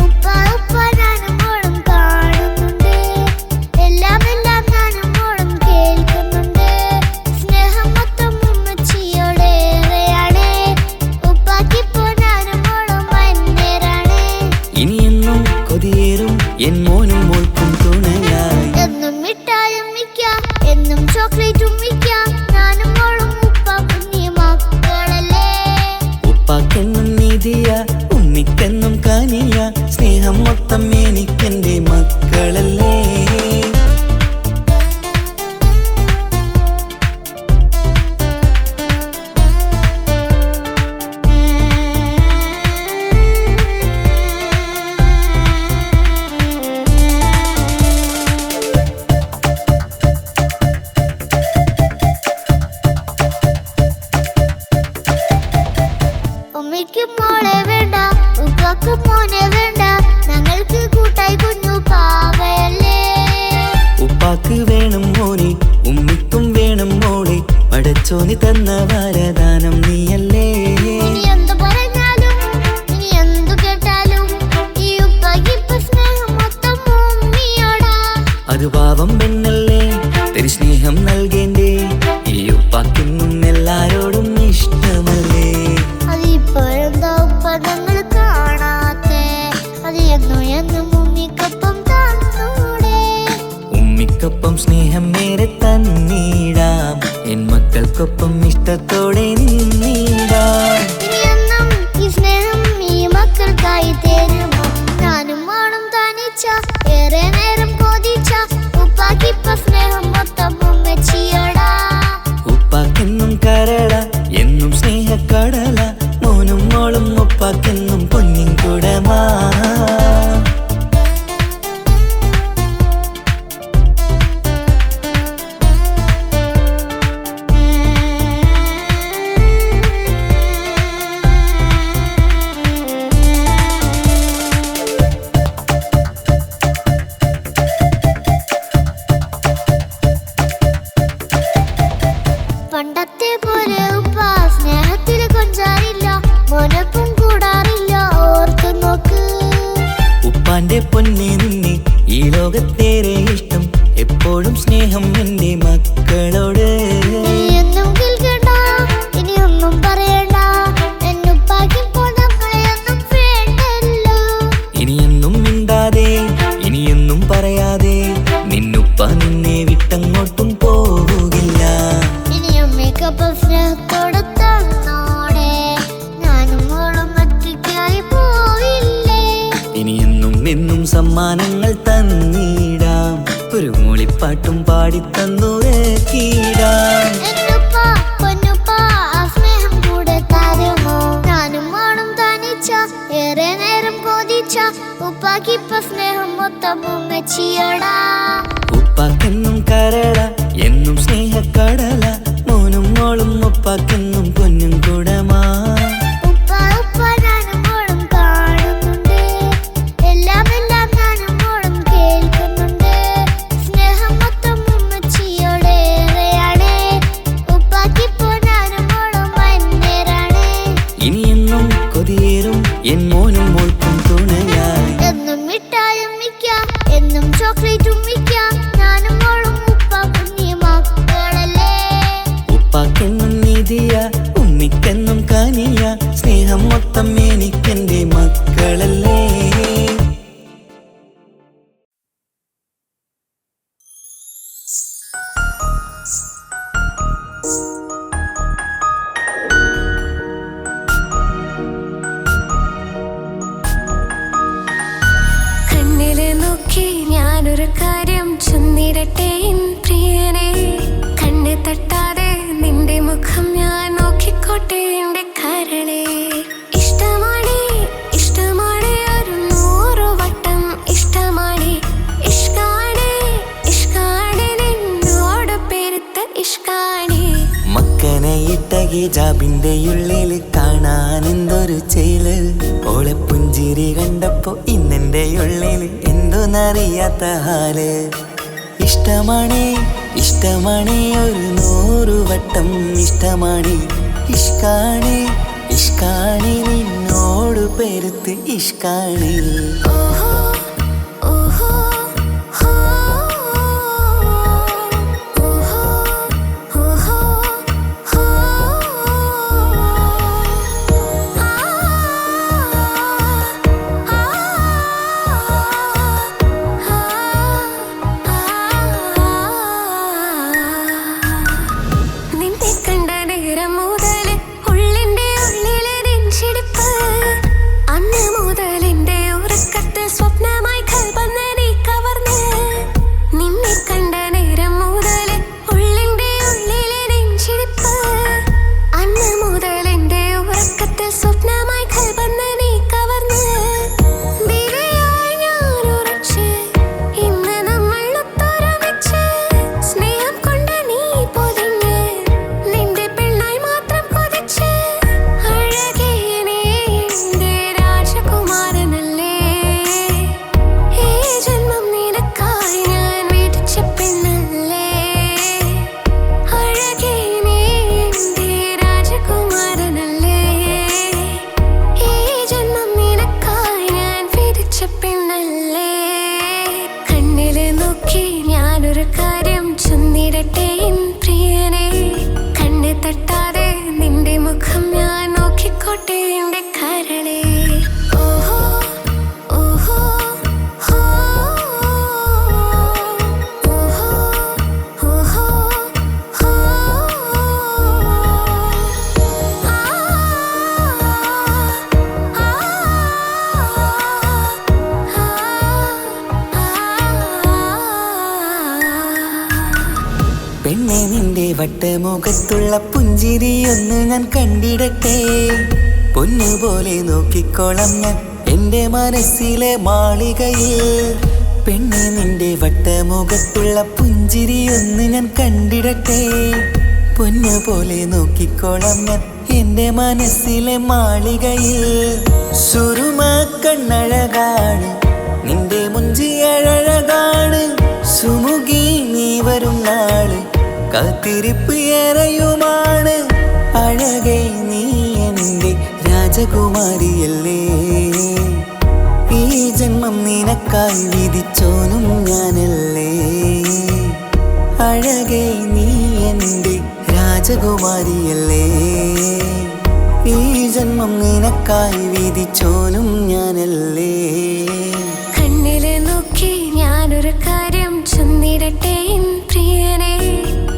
ഉപ്പ ഉപ്പ ഞാനും മോളും കാണുന്നുണ്ട്, എല്ലാം എല്ലാം ഞാനും മോളും കേൾക്കുന്നുണ്ട്. സ്നേഹം മൊത്തം ഉമ്മച്ചിയോടേറെയാണ്, ഉപ്പാക്കിപ്പോ ഞാനും മോളും വന്നേരാണ്. ഇനിയെന്നും കൊതിയേറും എൻ മോനും മോൾക്കും തുണയായി. എന്നും മിഠായും മിക്ക എന്നും ചോക്ലേറ്റും മിക്ക ഞാനും മോളും ഉപ്പ കുഞ്ഞി മക്കളല്ലേ. ഉപ്പാക്കെന്നും നിധിയ ഉമ്മിക്കെന്നും കാനിയ സ്നേഹം മൊത്തം എനിക്കെന്റെ മക്കളല്ലേ. ഉമ്മയ്ക്കും മോളെ വേണ്ട, ഉപ്പാക്കും മോനെ വേണ്ട, ഞങ്ങൾക്ക് കൂട്ടായി കുഞ്ഞു പാവയല്ലേ. ഉപ്പാക്ക് വേണം മോനെ ഉമ്മിക്കും വേണം മോളെ, പടച്ചോനി തന്ന വരദാനം നീയല്ലേ. ഇനി എന്തു പറഞ്ഞാലും ഇനി എന്തു കേട്ടാലും ഈ ഉപ്പാക്കിപ്പ സ്നേഹം മൊത്തം ഉമ്മിയോടാ. അത് പാവം പെണ്ണല്ലേ തരി സ്നേഹം നൽകേണ്ടേ, ഈ ഉപ്പാക്കെന്നും എല്ലാരോടും ഇഷ്ടമല്ലേ. അതിപ്പോഴെന്താ ഉപ്പ ഞങ്ങൾ കാണാത്തെ, അത് എന്നും എന്നും ഉമ്മിക്കൊപ്പം തന്നൂടെ. ഉമ്മിക്കൊപ്പം സ്നേഹം നേരെ തന്നീടാം, എൻ മക്കൾക്കൊപ്പം ഇഷ്ടത്തോടെ നിന്നീടാം. ഇനി എന്നും ഈ സ്നേഹം ഈ മക്കൾക്കായി തരുമോ. ഞാനും മോളും താനിച്ച ഏറെ നേരം കൊതിച്ച ഉപ്പാക്കിപ്പ സ്നേഹം മൊത്തം ഉമ്മച്ചിയോടാ. ഉപ്പാക്കെന്നും കരള എന്നും സ്നേഹക്കടല മോനും മോളും ഉപ്പാക്കെന്നും പൊന്നിൻ കുടമാ. പണ്ടത്തെ പോലെ ഉപ്പ സ്നേഹത്തിൽ കൊഞ്ചാറില്ല, മോനൊപ്പം കൂടാറില്ല, ഓർത്തു നോക്ക്. ഉപ്പാന്റെ പൊന്നെ നിന്നെ ഈ ലോകത്തേറെ ഇഷ്ടം, എപ്പോഴും സ്നേഹം എന്റെ മക്കളോട്. ഇനിയൊന്നും കേൾക്കണ്ട, ഇനിയൊന്നും പറയണ്ട, എന്നുപ്പാക്കിപ്പോ നമ്മളെയൊന്നും വേണ്ടല്ലോ. ഇനിയൊന്നും മിണ്ടാതെ ഇനിയൊന്നും പറയാതെ നിന്നുപ്പ നിന്നെ വിട്ടങ്ങോട്ടും പോവുകില്ല. ഇനിയും മികപ്പം സ്നേഹത്തോടെ തന്നോടെ, ഞാനും മോളും ഒറ്റയ്ക്കായി പോയില്ലേ. ഇനിയെന്നും എന്നും സമ്മാനങ്ങൾ തന്നീടാം, ഒരു മൂളിപ്പാട്ടും പാടിത്തന്നുറക്കിടാം. എന്നുപ്പ പൊന്നുപ്പ ആ സ്നേഹം കൂടെ തരുമോ. ഞാനും മോളും താനിച്ച ഏറെ നേരം കൊതിച്ച ഉപ്പാക്കിപ്പ സ്നേഹം മൊത്തം ഉമ്മച്ചിയോടാ. ഉപ്പാക്കെന്നും കരള എന്നും സ്നേഹക്കടല മോനും മോളും ഉപ്പാക്കെന്നും പൊന്നും കുടമാ. ഉപ്പ ഉപ്പ ഞാനും മോളും കാണുന്നുണ്ട്, എല്ലാം എല്ലാം ഞാനും മോളും കേൾക്കുന്നുണ്ട്. സ്നേഹം മൊത്തം ഉമ്മച്ചിയോടേറെയാണ്, ഉപ്പാക്കിപ്പോ ഞാനും മോളും വന്നേരാണ്. ഇനിയെന്നും കൊതിയേറും എൻ മോനും മോൾക്കും തുണയായി. എന്നും മിഠായും മിക്ക എന്നും ചോക്ലേറ്റും മിക്ക ഞാനും മോളും ഉപ്പ കുഞ്ഞി മക്കളല്ലേ. ഉപ്പാക്കെന്നും നിധിയ ഉമ്മിക്കെന്നും കാനിയ സ്നേഹം മൊത്തം എനിക്കെന്റെ മക്കളല്ലേ. കണ്ണില് നോക്കി ഞാനൊരു കാര്യം ചൊന്നിരട്ടെ എൻ പ്രിയനെ, കണ്ണ് തട്ടാതെ നിന്റെ മുഖം ഞാൻ നോക്കിക്കോട്ടെ എന്റെ കരളെ. ഇഷ്ടമാണ് ഇഷ്ടമാണ് ഒരു 100 വട്ടം ഇഷ്ടമാണ്, ഇഷ്കാണ് ഇഷ്കാണ് നിന്നോട് പെരുത്ത ഇഷ്കാണ്. മക്കനയിട്ട ഹിജാബിന്റെ ഉള്ളിൽ കാണാൻ എന്തൊരു ചേല്, ഓളെ പുഞ്ചിരി കണ്ടപ്പോ ഇന്നെന്റെ ഉള്ളിൽ എന്ത് എന്തോന്നറിയാത്ത ഹാല്. ഇഷ്ടമാണേ ഇഷ്ടമാണേ ഒരു 100 വട്ടം ഇഷ്ടമാണേ. ഇഷ്കാണേ ഇഷ്കാണേ നിന്നോട് പെരുത്ത് ഇഷ്കാണേ. പെണ്ണെ നിന്റെ വട്ടമുഖത്തുള്ള പുഞ്ചിരിയൊന്ന് ഞാൻ കണ്ടിടട്ടെ. പൊന്നുപോലെ നോക്കിക്കോളം ഞാൻ എൻ്റെ മനസ്സിലെ മാളികയിൽ. പെണ്ണെ നിന്റെ വട്ടമുഖത്തുള്ള പുഞ്ചിരിയൊന്ന് ഞാൻ കണ്ടിടട്ടെ. പൊന്നുപോലെ നോക്കിക്കോളം ഞാൻ എൻ്റെ മനസ്സിലെ മാളികയിൽ. സുറുമ കണ്ണഴകാണ് നിന്റെ മുഞ്ചിയഴകാണ്. സുമുഖി നീ വരും നാള് കാത്തിരിപ്പ് ഏറെയുമാണ്. അഴകേ നീ എൻ്റെ രാജകുമാരിയല്ലേ. ഈ ജന്മം നിനക്കായി വിധിച്ചോനും ഞാനല്ലേ. അഴകേ നീ എൻ്റെ രാജകുമാരിയല്ലേ. ഈ ജന്മം നിനക്കായി വിധിച്ചോനും ഞാനല്ലേ. കണ്ണില് നോക്കി ഞാനൊരു കാര്യം ചൊന്നിടട്ടെ പ്രിയനെ.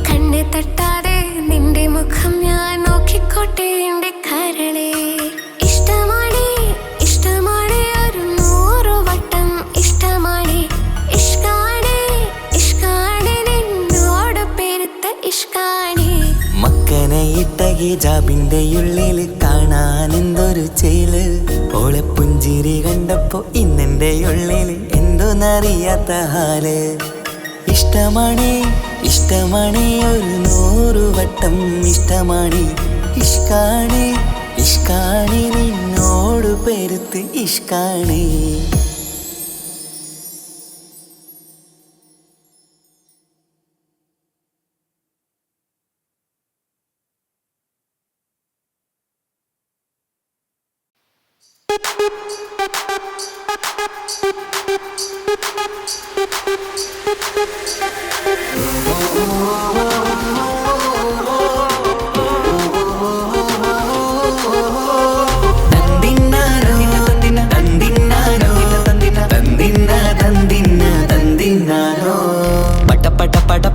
കണ്ണ് തട്ടാതെ നിന്റെ മുഖം ഞാൻ നോക്കിക്കോട്ടെ എൻ്റെ കരളെ. ഇഷ്ടമാണേ ഇഷ്ടമാണേ ഒരു 100 വട്ടം ഇഷ്ടമാണേ. ഇഷ്കാണേ ഇഷ്കാണേ നിന്നോട് പെരുത്ത ഇഷ്കാണേ. മക്കനയിട്ട ഹിജാബിന്റെ ഉള്ളിൽ കാണാൻ എന്തൊരു ചേല്. ഓളെ പുഞ്ചിരി കണ്ടപ്പോ ഇന്നെന്റെ ഉള്ളിൽ എന്തോന്നറിയാത്ത ഹാല്. ഇഷ്ടമാണേ ഇഷ്ടമാണേ ഒരു 100 വട്ടം ഇഷ്ടമാണേ. ഇഷ്കാണേ ഇഷ്കാണേ നിന്നോട് പെരുത്ത് ഇഷ്കാണേ.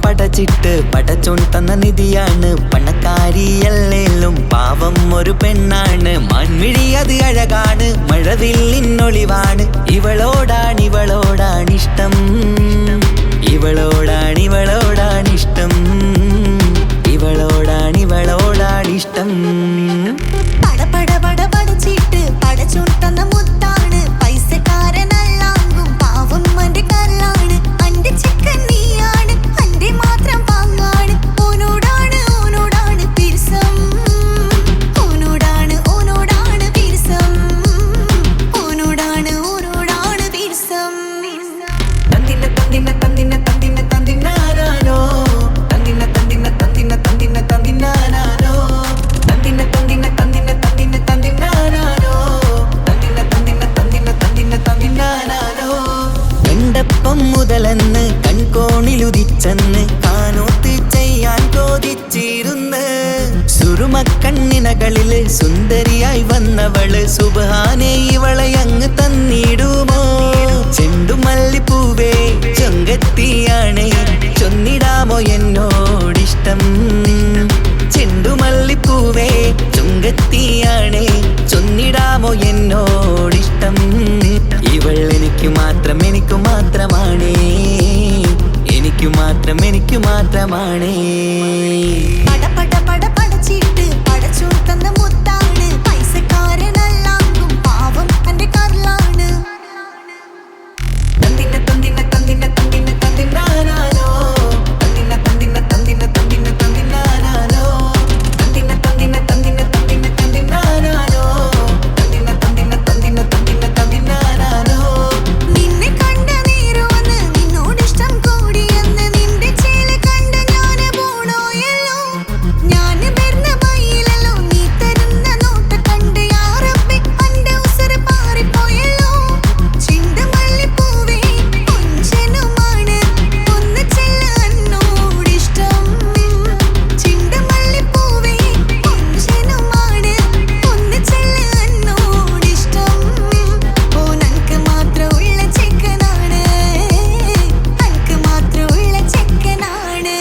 പടച്ചിട്ട് പടച്ചോൻ തന്ന നിധിയാണ്. പണക്കാരിയല്ലേലും പാവം ഒരു പെണ്ണാണ്. മാൻമിഴി അത് അഴകാണ്, മഴവില്ലിന്നൊളിവാണ്. ഇവളോടാണിഷ്ടം, ഇവളോടാണിഷ്ടം, ഇവളോടാണിഷ്ടം. പടപട പടച്ചിട്ട് പടച്ചോൻ തന്ന മുത്താണ്. പൈസക്കാരനല്ലാങ്കും പാവം അന്റെ കല്ലാണ്. അന്റെ ചിക്കൻ നീയാണ്, അന്റെ മാത്രം പാങ്ങാണ്. ഓനോടാണ് പിരിസം, ഓനോടാണ് പിരിസം, ഓനോടാണ് പിരിസം. ചെറുപ്പം മുതലെന്ന് കൺകോണിലുദിച്ചെന്ന് കാനോത്ത് ചെയ്യാൻ ചോദിച്ചിരുന്ന് സുറുമക്കണ്ണിനകളില് സുന്ദരിയായി വന്നവള് സുബ്ഹാനേ ഇവളെ അങ്ങ് തന്നിടുമോ ചെണ്ടുമല്ലിപ്പൂവേ ചൊങ്കത്തിയാണ് ചൊന്നിടാമോ എന്നോടിഷ്ടം ചെണ്ടുമല്ലിപ്പൂവേ ചൊങ്കത്തിയാണ് ചൊന്നിടാമോ എന്നോടിഷ്ടം ഇവൾ എനിക്ക് മാത്രം എനിക്ക് മാത്രമാണേ എനിക്ക് മാത്രം എനിക്ക് മാത്രമാണേ പട പട പട പടച്ചിട്ട് പടച്ചോൻ തന്ന മുത്താണ് പൈസക്കാരനല്ലാങ്കും പാവം എന്റെ കർലാണ് തന്തിന തന്തിന തന്തിന തന്തിന തന്തിനാനാനോ തന്തിന തന്തിന തന്തിന തന്തിന തന്തിനാനാനോ തന്തിന തന്തിന തന്തിന തന്തിന തന്തിനാനാനോ തന്തിന തന്തിന തന്തിന തന്തിന തന്തിനാനാനോ നിന്നെ കണ്ട നേരവന്ന് നിന്നോടിഷ്ടം കൂടിയെന്ന് നിന്റെ ചേല കണ്ട ഞാന് പോണോയല്ലോ ഞാന് വരുന്ന വഴിയിലല്ലോ നീ തരുന്ന നോട്ട് കണ്ട് യാ റബ്ബി അന്റെ ഉസറ് പാറിപ്പോയല്ലോ ചെണ്ടുമല്ലിപ്പൂവേ കൊഞ്ചനുമാണ് ഒന്ന് ചെല്ല എന്നോടിഷ്ടം ചെണ്ടുമല്ലിപ്പൂവേ കൊഞ്ചനുമാണ് ഒന്ന് ചെല്ല എന്നോടിഷ്ടം ഓ നനക്ക് മാത്രമുള്ള ചെക്കനാണ് അനക്ക് മാത്രമുള്ള ചെക്കനാണ്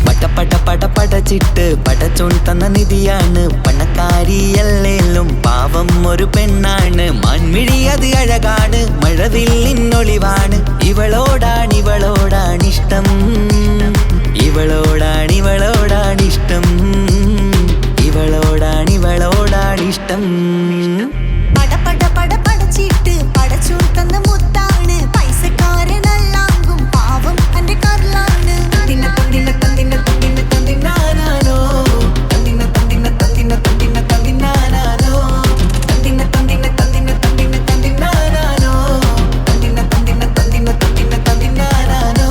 പട പട പട പടച്ചിട്ട് പടച്ചോൻ തന്ന നിധിയാണ് പണക്കാരിയല്ലേലും പാവം ഒരു പെണ്ണാണ് മാൻമിഴി അത് അഴകാണ് മഴവില്ലിന്നൊളിവാണ് ഇവളോടാണിഷ്ടം ഇവളോടാണിഷ്ടം ഇവളോടാണിഷ്ടം പട പട പട പടച്ചിട്ട് പടച്ചോൻ തന്ന മുത്താണ് പൈസക്കാരനല്ലാങ്കും പാവം എന്റെ കർലാണ് തന്തിന തന്തിന തന്തിന തന്തിന തന്തിനാനാനോ തന്തിന തന്തിന തന്തിന തന്തിന തന്തിനാനാനോ തന്തിന തന്തിന തന്തിന തന്തിന തന്തിനാനാനോ തന്തിന തന്തിന തന്തിന തന്തിന തന്തിനാനാനോ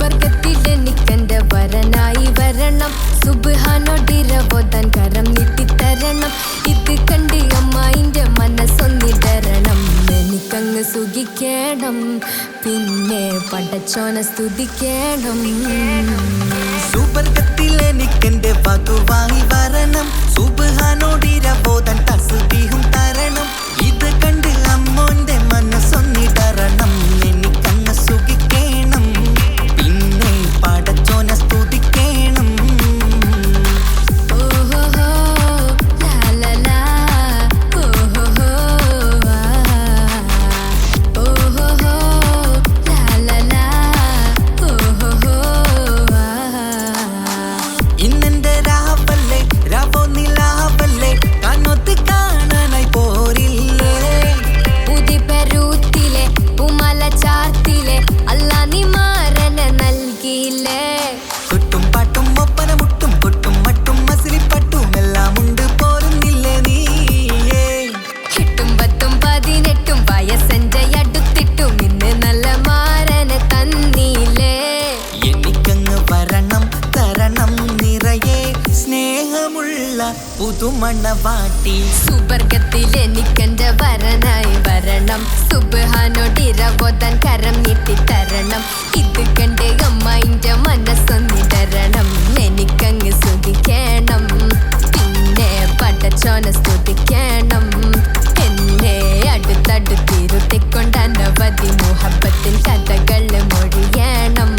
സുബർഗത്തിലെനിക്കെന്റെ വരനായി വരണം സുബ്ഹാനോടിരവോദാൻ കരം നീട്ടിത്തരണം ഇത് കണ്ട് അമ്മായിന്റെ മനസ്സൊന്നിടരണം എനിക്കങ്ങ് സുഖിക്കണം പിന്നെ പടച്ചോനെ സ്തുതിക്കണം സുബർഗത്തിലെനിക്കെന്റെ വധുവായി വരണം സുബ്ഹാനോടിരവോദാൻ തസ്ബീഹും തരണം ഇത് കണ്ട് അമ്മോന്റെ മനസ്സൊന്നിടരണം എനിക്കങ്ങ് സുഖിക്കണം പിന്നെ പടച്ചോനെ സ്തുതിക്കണം ഓഹോഹോ ലാലലാ ഓഹോഹോ ഓഹോഹോ ലാലലാ ഓഹോഹോ ഇന്നെന്റെ രാവല്ലേ രാവോ നിലാവല്ലേ കണ്ണൊത്ത് കാണാനായി പോരില്ലേ ഉദിപരൂത്തിലെ ഉമല ചാർത്തിലെ അല്ലാ നീ മാരനെ നൽകിയില്ലേ കുട്ടും പാട്ടും ഒപ്പന മുട്ടും കൊട്ടും മട്ടും മസിലിപ്പട്ടും എല്ലാം ഉണ്ട് പോരുന്നില്ലേ നീയേ എട്ടും പത്തും 18 വയസ്സെന്റെ അടുത്തിട്ടും ഇന്ന് നല്ല മാരനെ തന്നീലേ എനിക്കങ്ങ് വരണം തരണം നിറയെ സ്നേഹമുള്ള പുതുമണവാട്ടി സുബർഗത്തിലെനിക്കെന്റെ വരനായി വരണം സുബ്ഹാനോടിരവോദാൻ കരം നീട്ടിത്തരണം ഇത് കണ്ട് അമ്മായിന്റെ മനസ്സൊന്നിടരണം എനിക്കങ്ങ് സുഖിക്കണം പിന്നെ പടച്ചോനെ സ്തുതിക്കണം എന്നെ അടുത്തടുത്തിരുത്തിക്കൊണ്ട് അനവധി മുഹബത്തിൻ കഥകൾ മൊഴിയണം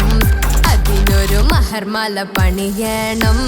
അതിനൊരു മഹർമാല പണിയണം